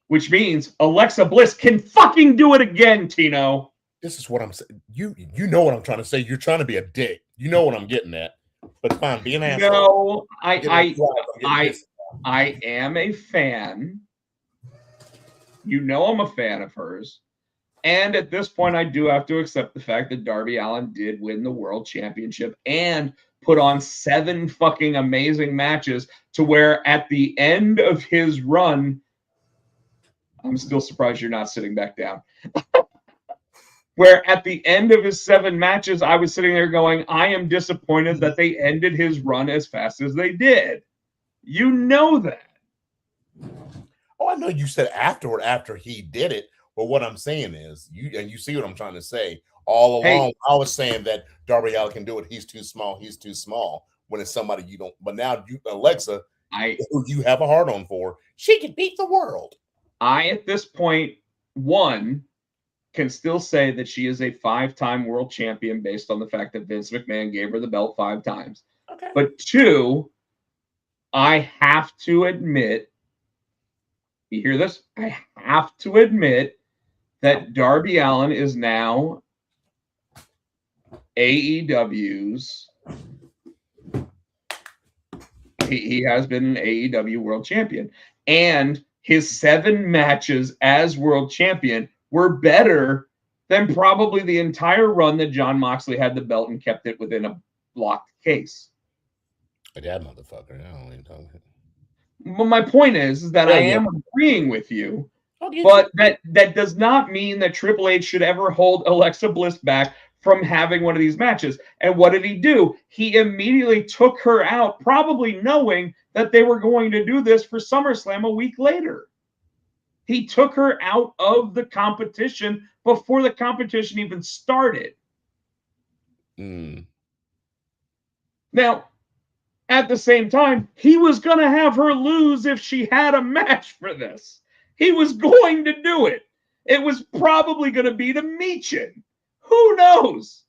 which means Alexa Bliss can fucking do it again, Tino. This is what I'm saying. You know what I'm trying to say. You're trying to be a dick. You know what I'm getting at. But fine, be an asshole. No, I am a fan. You know I'm a fan of hers. And at this point, I do have to accept the fact that Darby Allin did win the world championship and put on 7 fucking amazing matches, to where at the end of his run, I'm still surprised you're not sitting back down. Where at the end of his 7 matches, I was sitting there going, I am disappointed that they ended his run as fast as they did. You know that. Oh, I know you said afterward, after he did it. But what I'm saying is, you see what I'm trying to say. All along, I was saying that Darby Allin can do it. He's too small. He's too small. When it's somebody you don't. But now, Alexa, who you have a heart on for, she can beat the world. At this point, one, can still say that she is a 5-time world champion based on the fact that Vince McMahon gave her the belt 5 times. Okay. But 2, I have to admit, you hear this? I have to admit that Darby Allin is now AEW's. He has been an AEW world champion. And his 7 matches as world champion were better than probably the entire run that Jon Moxley had the belt and kept it within a locked case. That motherfucker. I don't even talk. Well, my point is that I am agreeing with you, but that does not mean that Triple H should ever hold Alexa Bliss back from having one of these matches. And what did he do? He immediately took her out, probably knowing that they were going to do this for SummerSlam a week later. He took her out of the competition before the competition even started. Now, at the same time, he was going to have her lose if she had a match for this. He was going to do it. It was probably going to be to Michin. Who knows?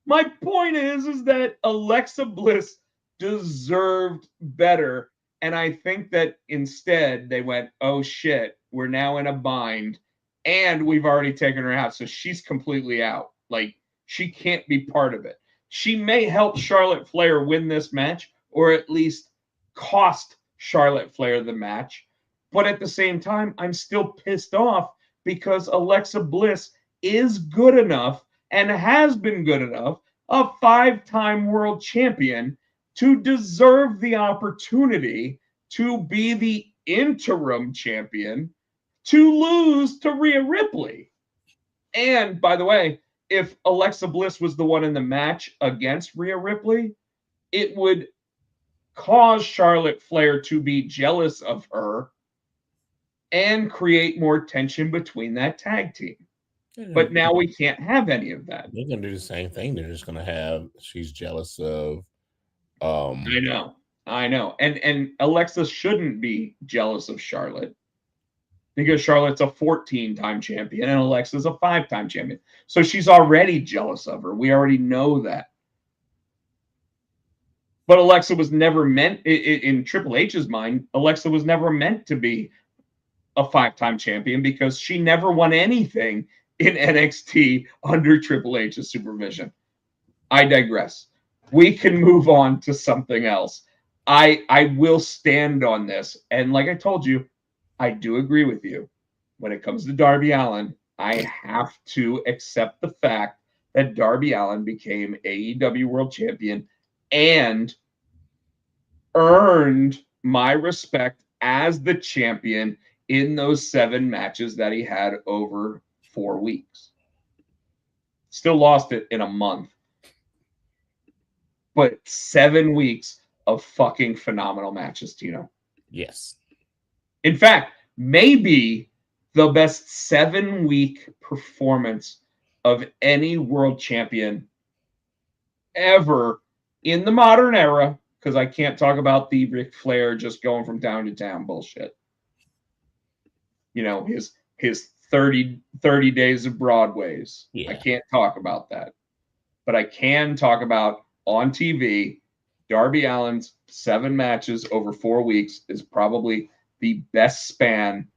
My point is that Alexa Bliss deserved better. And I think that instead they went, oh shit, we're now in a bind. And we've already taken her out. So she's completely out. Like, she can't be part of it. She may help Charlotte Flair win this match, or at least cost Charlotte Flair the match. But at the same time, I'm still pissed off because Alexa Bliss is good enough and has been good enough, a 5-time world champion, to deserve the opportunity to be the interim champion, to lose to Rhea Ripley. And by the way, if Alexa Bliss was the one in the match against Rhea Ripley, it would cause Charlotte Flair to be jealous of her and create more tension between that tag team. But now we can't have any of that. They're going to do the same thing. They're just going to have, she's jealous of. I know. And Alexa shouldn't be jealous of Charlotte, because Charlotte's a 14-time champion and Alexa's a 5-time champion. So she's already jealous of her. We already know that. But Alexa was never meant, in Triple H's mind, Alexa was never meant to be a 5-time champion, because she never won anything in NXT under Triple H's supervision. I digress. We can move on to something else. I will stand on this. And like I told you, I do agree with you. When it comes to Darby Allin, I have to accept the fact that Darby Allin became AEW World Champion and earned my respect as the champion in those 7 matches that he had over 4 weeks. Still lost it in a month. But 7 weeks of fucking phenomenal matches, Tino. Yes. In fact, maybe the best 7-week performance of any world champion ever in the modern era, because I can't talk about the Ric Flair just going from town to town bullshit. You know, his 30 days of Broadways. Yeah. I can't talk about that. But I can talk about on TV, Darby Allin's 7 matches over 4 weeks is probably the best span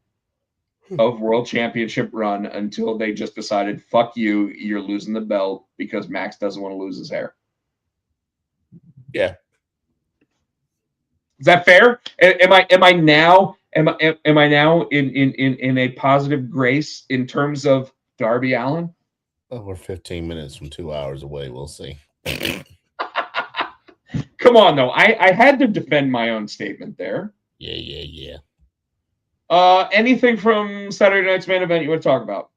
of world championship run until they just decided, fuck you, you're losing the belt because Max doesn't want to lose his hair. Yeah. Is that fair? Am I now in a positive grace in terms of Darby Allin? Well, we're 15 minutes from 2 hours away. We'll see. Come on, though. I had to defend my own statement there. Yeah. Anything from Saturday night's main event you want to talk about?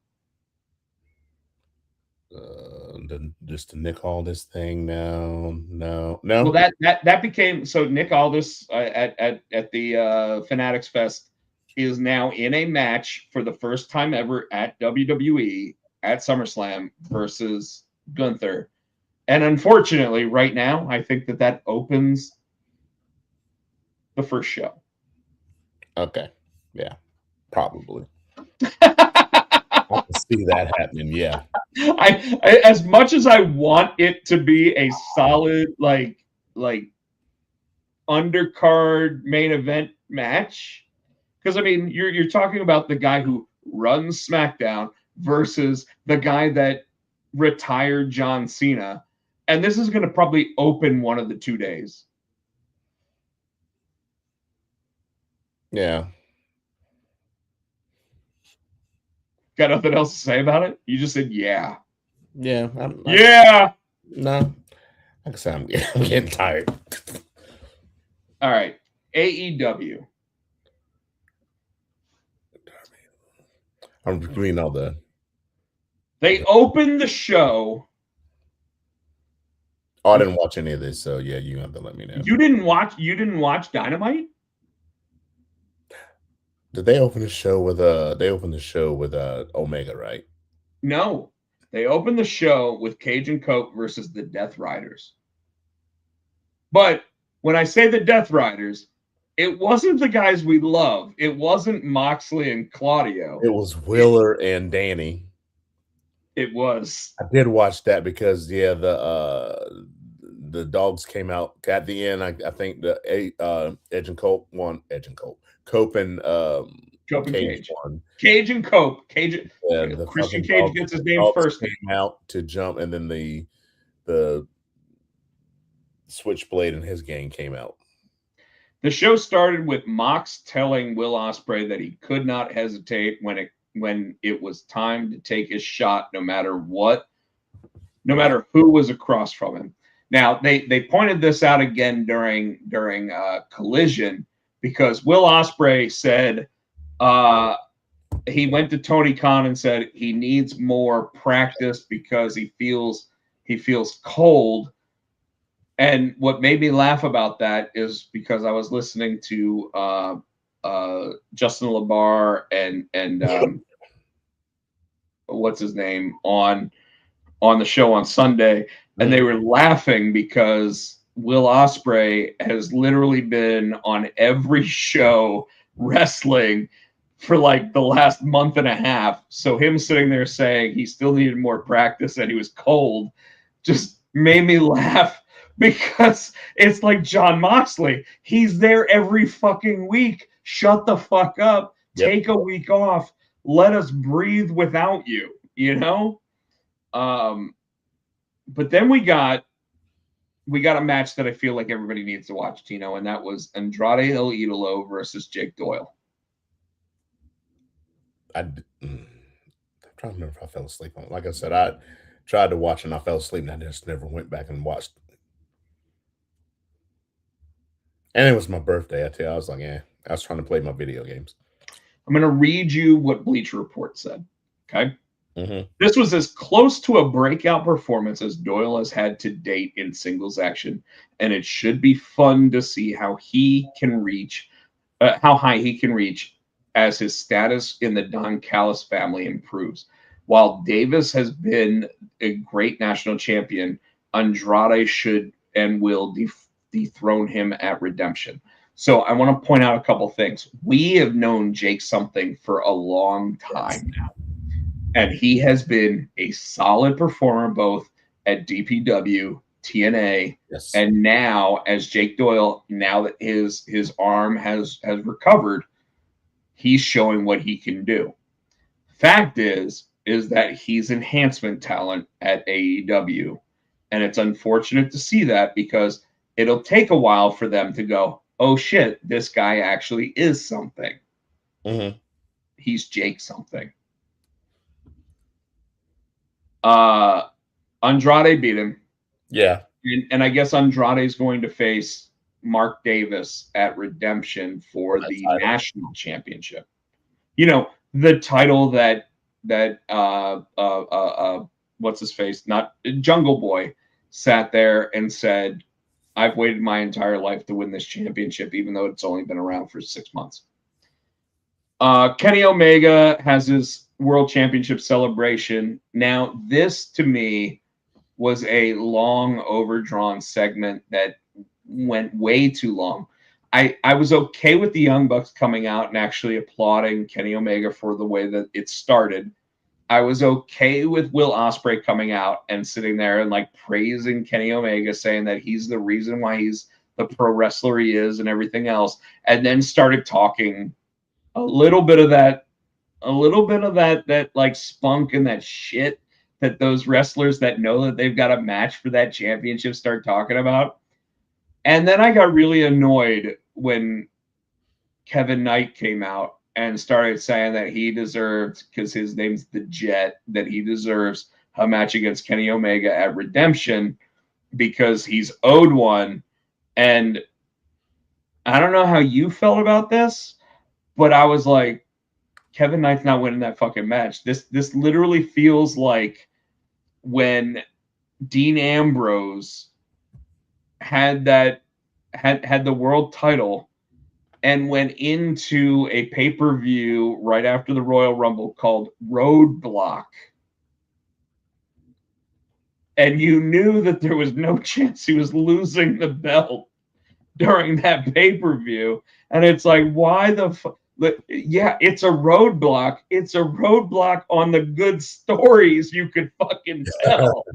Just to nick all this thing now. No. Well, that became so. Nick Aldis at the Fanatics Fest is now in a match for the first time ever at WWE at SummerSlam versus Gunther, and unfortunately, right now, I think that opens the first show. Okay. Yeah. Probably. I can see that happening. Yeah. I as much as I want it to be a solid like undercard main event match, because I mean you're talking about the guy who runs SmackDown versus the guy that retired John Cena, and this is going to probably open one of the 2 days. Yeah. Got nothing else to say about it? You just said yeah. Yeah. Yeah. No. Like I said, I'm getting tired. All right. AEW. I'm reading all the. They opened the show. Oh, I didn't watch any of this, so yeah, you have to let me know. You didn't watch Dynamite? Did they open the show with Omega, right? No. They opened the show with Cage and Cope versus the Death Riders. But when I say the Death Riders, it wasn't the guys we love. It wasn't Moxley and Claudio. It was Wheeler and Danny. It was. I did watch that because the dogs came out at the end. I think the Edge and Cope won. Edge and Cope. Cope and Cope and Cage Cage. won. Cage and Cope. Cage. Yeah, Christian Cage gets his name first. Came out to jump, and then the Switchblade and his gang came out. The show started with Mox telling Will Ospreay that he could not hesitate when it was time to take his shot, no matter what, no matter who was across from him. Now they pointed this out again during Collision, because Will Ospreay said he went to Tony Khan and said he needs more practice because he feels cold. And what made me laugh about that is because I was listening to Justin LaBar and what's his name on the show on Sunday, and they were laughing because Will Ospreay has literally been on every show wrestling for like the last month and a half. So him sitting there saying he still needed more practice and he was cold just made me laugh. Because it's like John Moxley. He's there every fucking week. Shut the fuck up. Yep. Take a week off. Let us breathe without you, you know? But then we got a match that I feel like everybody needs to watch, Tino, and that was Andrade El Idolo versus Jake Doyle. I'm trying to remember if I fell asleep on it. Like I said, I tried to watch and I fell asleep, and I just never went back and watched. And it was my birthday. I tell you, I was like, I was trying to play my video games. I'm going to read you what Bleacher Report said. Okay. Mm-hmm. This was as close to a breakout performance as Doyle has had to date in singles action, and it should be fun to see how he can reach, how high he can reach as his status in the Don Callis family improves. While Davis has been a great national champion, Andrade should and will dethrone him at Redemption. So I want to point out a couple things. We have known Jake something for a long time now. And he has been a solid performer both at DPW, TNA, Yes. and now as Jake Doyle, now that his arm has recovered, he's showing what he can do. Fact is that he's enhancement talent at AEW. And it's unfortunate to see that because it'll take a while for them to go, oh shit, this guy actually is something. Mm-hmm. He's Jake something. Andrade beat him. Yeah. And I guess Andrade is going to face Mark Davis at Redemption for the national championship. You know, the title that what's his face? Not Jungle Boy sat there and said, I've waited my entire life to win this championship, even though it's only been around for 6 months. Kenny Omega has his World Championship celebration. Now, this to me was a long, overdrawn segment that went way too long. I was okay with the Young Bucks coming out and actually applauding Kenny Omega for the way that it started. I was okay with Will Ospreay coming out and sitting there and like praising Kenny Omega, saying that he's the reason why he's the pro wrestler he is and everything else, and then started talking a little bit of that like spunk and that shit that those wrestlers that know that they've got a match for that championship start talking about. And then I got really annoyed when Kevin Knight came out and started saying that he deserved, because his name's the Jet, that he deserves a match against Kenny Omega at Redemption because he's owed one. And I don't know how you felt about this, but I was like, Kevin Knight's not winning that fucking match. This literally feels like when Dean Ambrose had the world title and went into a pay-per-view right after the Royal Rumble called Roadblock. And you knew that there was no chance he was losing the belt during that pay-per-view. And it's like, why the fuck? Yeah, it's a roadblock. It's a roadblock on the good stories you could fucking tell.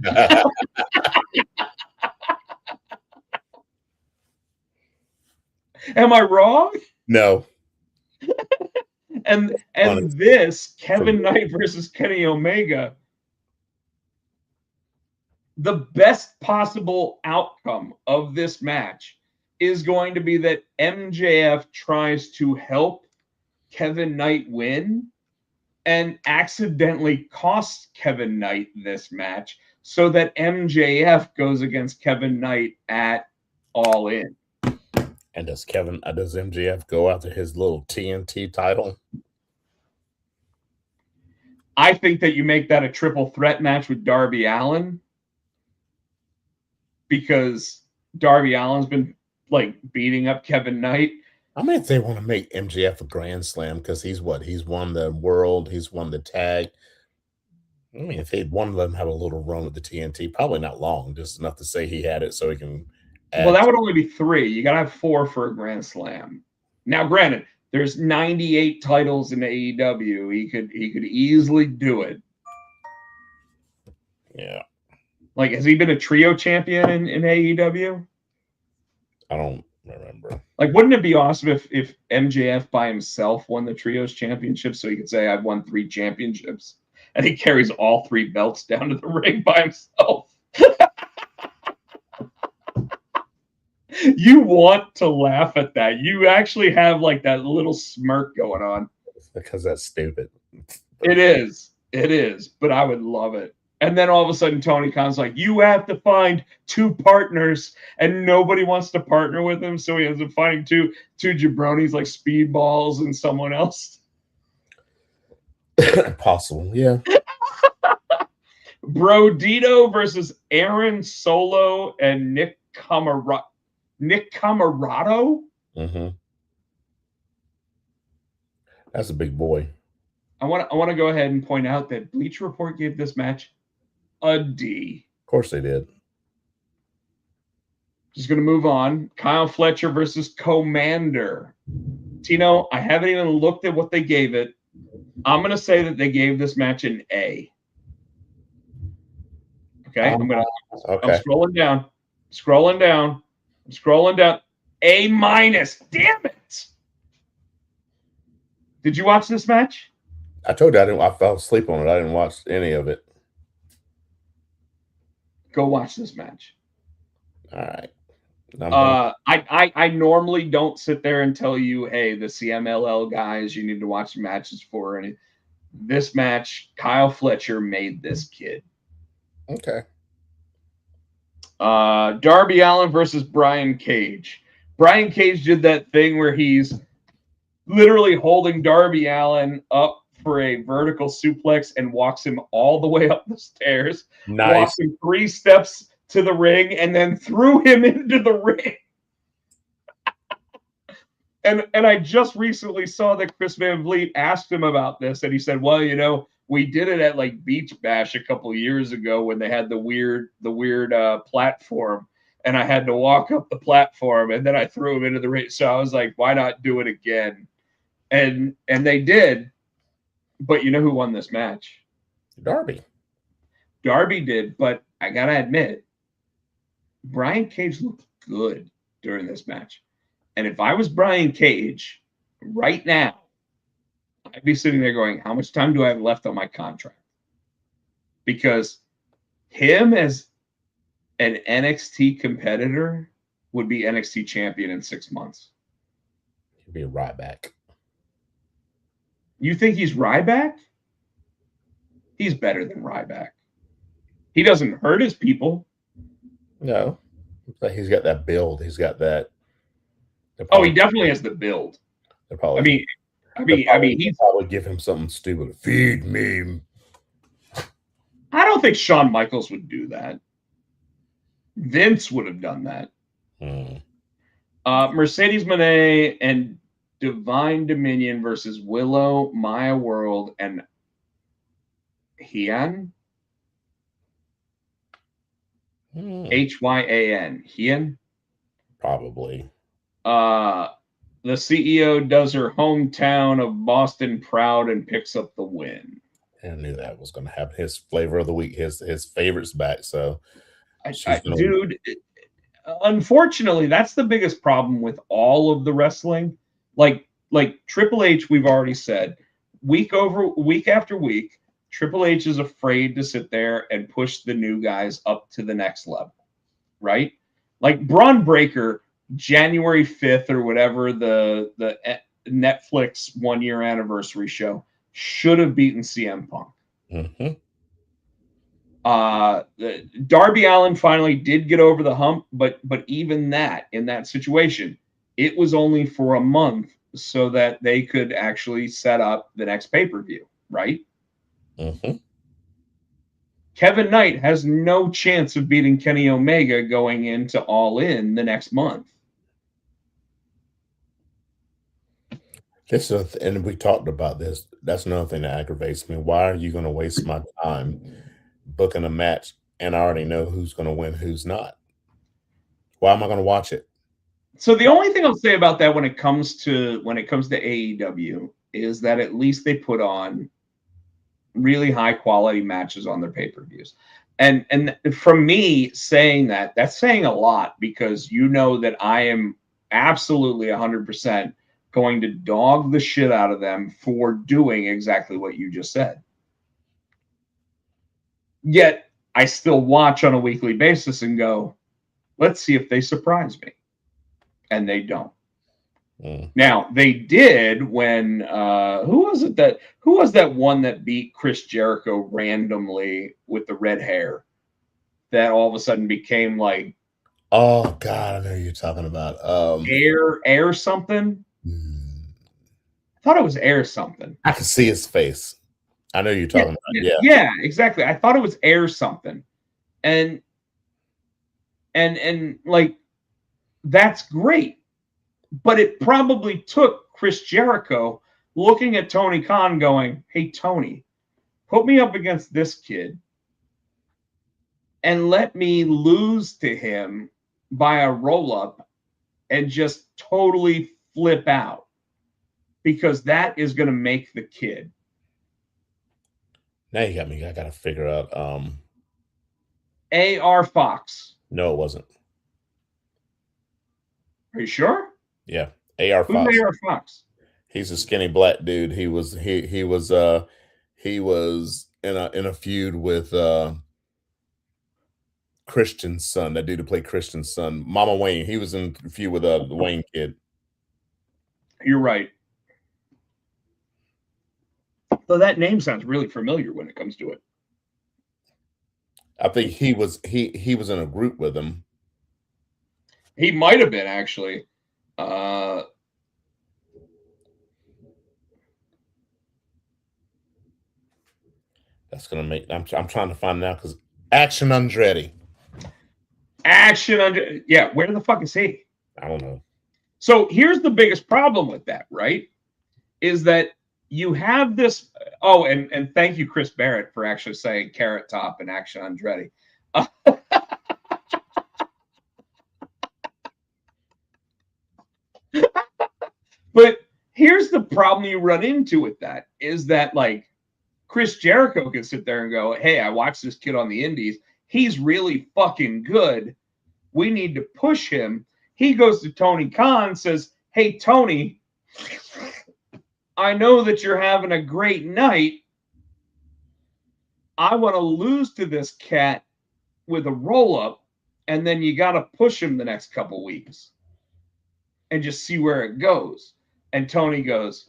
Am I wrong? No. And this Kevin Knight versus Kenny Omega, the best possible outcome of this match is going to be that MJF tries to help Kevin Knight win and accidentally costs Kevin Knight this match so that MJF goes against Kevin Knight at All In. And does MJF go after his little TNT title? I think that you make that a triple threat match with Darby Allin, because Darby Allin's been like beating up Kevin Knight. I mean, if they want to make MJF a Grand Slam, because he's won the world, he's won the tag. I mean, if they'd one of them have a little run with the TNT, probably not long, just enough to say he had it so he can. Well, that would only be 3. You got to have 4 for a Grand Slam. Now, granted, there's 98 titles in AEW. He could easily do it. Yeah. Like, has he been a trio champion in AEW? I don't remember. Like, wouldn't it be awesome if MJF by himself won the trios championship so he could say, I've won 3 championships, and he carries all 3 belts down to the ring by himself? You want to laugh at that. You actually have like that little smirk going on. Because that's stupid. It is. But I would love it. And then all of a sudden, Tony Khan's like, you have to find 2 partners, and nobody wants to partner with him. So he ends up finding two jabronis like Speedballs and someone else. Possible, yeah. Brodito versus Aaron Solo and Nick Camarato. Mm-hmm. That's a big boy. I want to go ahead and point out that Bleacher Report gave this match a D. Of course they did. Just going to move on. Kyle Fletcher versus Commander. Tino, I haven't even looked at what they gave it. I'm going to say that they gave this match an A. Okay, I'm scrolling down. I'm scrolling down. A minus. Damn it. Did you watch this match? I told you I fell asleep on it. I didn't watch any of it. Go watch this match. All right. I normally don't sit there and tell you, hey, the CMLL guys, you need to watch the matches for any. This match, Kyle Fletcher made this kid. Okay. Darby Allin versus Brian Cage. Brian Cage did that thing where he's literally holding Darby Allin up for a vertical suplex and walks him all the way up the stairs. Nice. Walks him 3 steps to the ring and then threw him into the ring. And I just recently saw that Chris Van Vliet asked him about this, and he said, well, you know, we did it at like Beach Bash a couple years ago when they had the weird platform, and I had to walk up the platform, and then I threw him into the ring. So I was like, why not do it again? And they did. But you know who won this match? Darby. Darby did, but I gotta admit, Brian Cage looked good during this match. And if I was Brian Cage right now, I'd be sitting there going, how much time do I have left on my contract? Because him as an NXT competitor would be NXT champion in 6 months. He'd be a Ryback. You think he's Ryback? He's better than Ryback. He doesn't hurt his people. No. But he's got that build. He's got that. Oh, he definitely has the build. Probably, I mean, he's probably give him something stupid. Feed me. I don't think Shawn Michaels would do that. Vince would have done that. Mercedes Moné and Divine Dominion versus Willow, Maya World, and Hyan. Hyan. Hyan? Probably. The CEO does her hometown of Boston proud and picks up the win. I knew that was going to happen. His flavor of the week, his favorites back. So, dude, unfortunately, that's the biggest problem with all of the wrestling. Like Triple H, we've already said, week after week, Triple H is afraid to sit there and push the new guys up to the next level, right? Like Braun Breaker, January 5th or whatever, the Netflix 1-year anniversary show should have beaten CM Punk. Mm-hmm. Darby Allin finally did get over the hump, but even that, in that situation, it was only for a month so that they could actually set up the next pay-per-view, right? Mm-hmm. Kevin Knight has no chance of beating Kenny Omega going into All In the next month. And we talked about this. That's another thing that aggravates me. Why are you going to waste my time booking a match and I already know who's going to win, who's not? Why am I going to watch it? So the only thing I'll say about that when it comes to AEW is that at least they put on really high quality matches on their pay-per-views. And from me saying that, that's saying a lot, because you know that I am absolutely 100% going to dog the shit out of them for doing exactly what you just said. Yet I still watch on a weekly basis and go, let's see if they surprise me. And they don't. Mm. Now they did when who was that one that beat Chris Jericho randomly with the red hair that all of a sudden became like Oh God, I know who you're talking about. air something? Mm, I thought it was air something. I can see his face. I know who you're Yeah, talking about. Yeah. yeah, exactly. I thought it was air something. And like that's great. But it probably took Chris Jericho looking at Tony Khan going, "Hey Tony, put me up against this kid and let me lose to him by a roll up and just totally flip out because that is going to make the kid." Now you got me. I gotta figure out. A.R. Fox. No, it wasn't. Are you sure? Yeah, A.R. Who's Fox. A.R. Fox? He's a skinny black dude. He was in a feud with Christian's son. That dude who played Christian's son, Mama Wayne. He was in a feud with the Wayne kid. You're right. So that name sounds really familiar when it comes to it. I think he was in a group with him. He might have been actually. That's gonna make. I'm trying to find out because Action Andretti. Yeah, where the fuck is he? I don't know. So here's the biggest problem with that, right? Is that you have this. Oh, and thank you, Chris Barrett, for actually saying Carrot Top and Action Andretti. But here's the problem you run into with that is that like Chris Jericho can sit there and go, "Hey, I watched this kid on the indies. He's really fucking good. We need to push him." He goes to Tony Khan, says, "Hey, Tony, I know that you're having a great night. I want to lose to this cat with a roll-up, and then you got to push him the next couple weeks and just see where it goes." And Tony goes,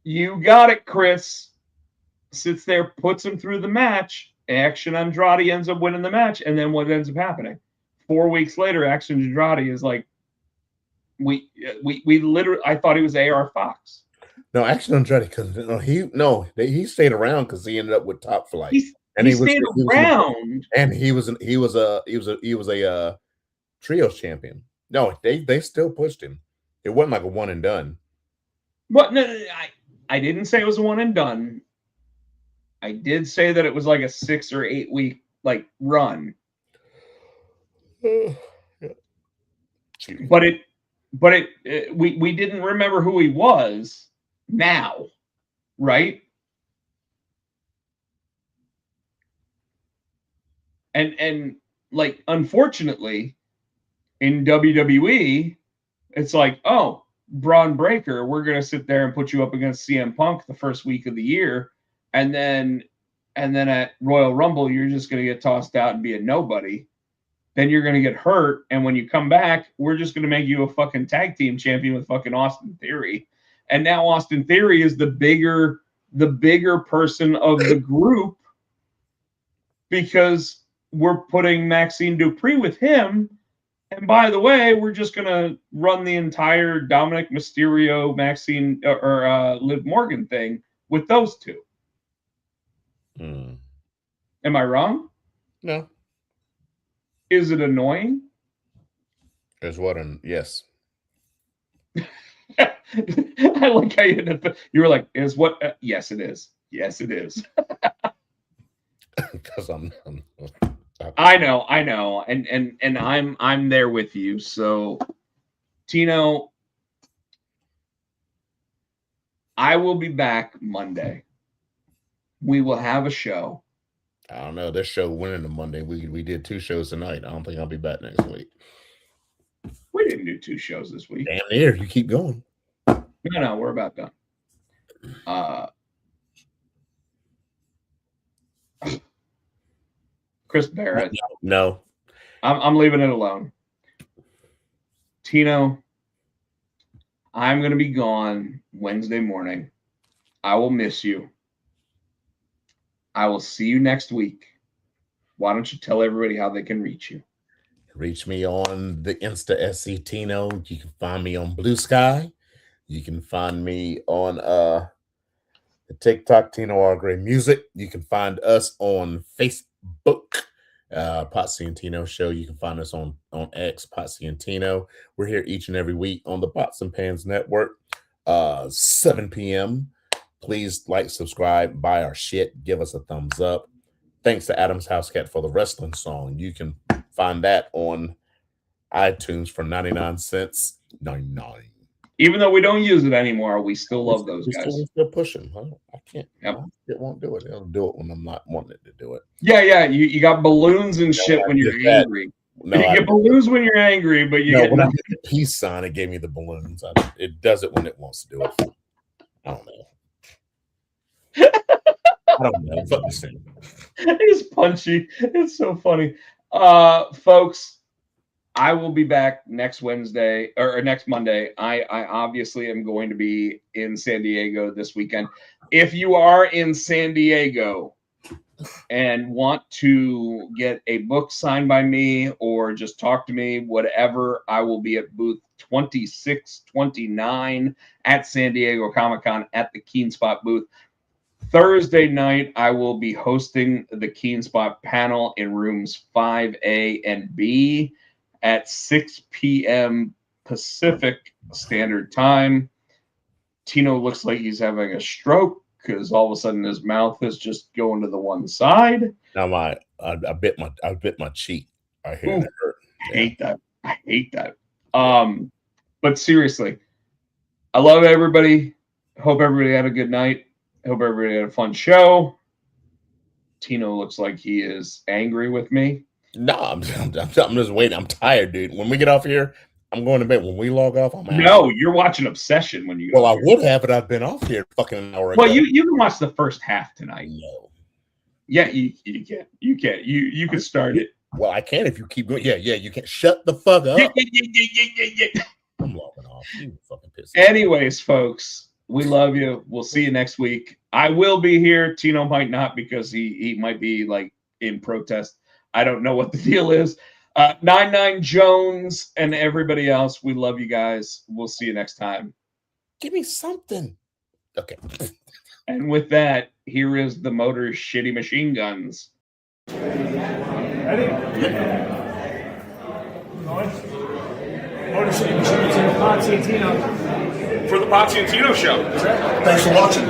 "You got it, Chris." Sits there, puts him through the match. Action Andrade ends up winning the match. And then what ends up happening? 4 weeks later, Action Andrade is like, we literally, I thought he was A.R. Fox. No, Action Andretti because he stayed around because he ended up with Top Flight. He stayed around, and he was a trios champion. No, they still pushed him. It wasn't like a one and done. But no, I didn't say it was a one and done. I did say that it was like a 6 or 8 week like run. Yeah. But we didn't remember who he was now, right? And like unfortunately in WWE, it's like, oh, Braun Breaker, we're gonna sit there and put you up against CM Punk the first week of the year, and then at Royal Rumble, you're just gonna get tossed out and be a nobody. Then you're gonna get hurt, and when you come back, we're just gonna make you a fucking tag team champion with fucking Austin Theory. And now Austin Theory is the bigger person of the group because we're putting Maxine Dupree with him. And by the way, we're just going to run the entire Dominic Mysterio, Maxine, or Liv Morgan thing with those two. Mm. Am I wrong? No. Is it annoying? There's what? Yes. I like how you were like, "Is what?" Yes, it is. Yes, it is. Because I know, and I'm there with you. So, Tino, I will be back Monday. We will have a show. I don't know. This show went into Monday. We did 2 shows tonight. I don't think I'll be back next week. We didn't do 2 shows this week. Damn near. You keep going. No, we're about done. Chris Barrett. No. I'm leaving it alone. Tino, I'm going to be gone Wednesday morning. I will miss you. I will see you next week. Why don't you tell everybody how they can reach you? Reach me on the Insta SC Tino. You can find me on Blue Sky. You can find me on the TikTok Tino R Gray Music. You can find us on Facebook, Potsy and Tino Show. You can find us on X, Potsy and Tino. We're here each and every week on the Pots and Pans Network, 7 p.m. Please like, subscribe, buy our shit, give us a thumbs up. Thanks to Adam's House Cat for the wrestling song. You can find that on iTunes for 99 cents. 99. Even though we don't use it anymore, we still love those guys. We're still pushing. I can't. Yep. It won't do it. It'll do it when I'm not wanting it to do it. Yeah. You got balloons and shit when you're angry. No, you get balloons when you're angry, but you get when I hit the peace sign, it gave me the balloons. It does it when it wants to do it. I don't know. I don't know. Fuck this thing. It's punchy. It's so funny. Folks, I will be back next Wednesday or next Monday. I obviously am going to be in San Diego this weekend. If you are in San Diego and want to get a book signed by me or just talk to me, whatever, I will be at booth 2629 at San Diego Comic-Con at the Keen Spot booth. Thursday night, I will be hosting the Keen Spot panel in rooms 5A and B at 6 p.m. Pacific Standard Time. Tino looks like he's having a stroke because all of a sudden his mouth is just going to the one side. Now I bit my cheek. I hear that hurt. I hate that. But seriously, I love everybody. Hope everybody had a good night. Hope everybody had a fun show. Tino looks like he is angry with me. No, I'm just waiting. I'm tired, dude. When we get off here, I'm going to bed. When we log off, I'm out. No, you're watching Obsession when you go. Well, I would have, but I've been off here fucking an hour ago. Well, you can watch the first half tonight. No. Yeah, you can. You can. You can start it. Well, I can if you keep going. Yeah, you can. Shut the fuck up. Yeah. I'm logging off. You fucking piss. Anyways, folks, we love you. We'll see you next week. I will be here. Tino might not because he might be like in protest. I don't know what the deal is. 99 Jones and everybody else, we love you guys. We'll see you next time. Give me something. Okay. And with that, here is the Motor Shitty Machine Guns. Ready? Going. Motor City Machines and Potsy and Tino. For the Potsy and Tino Show. Thanks for watching.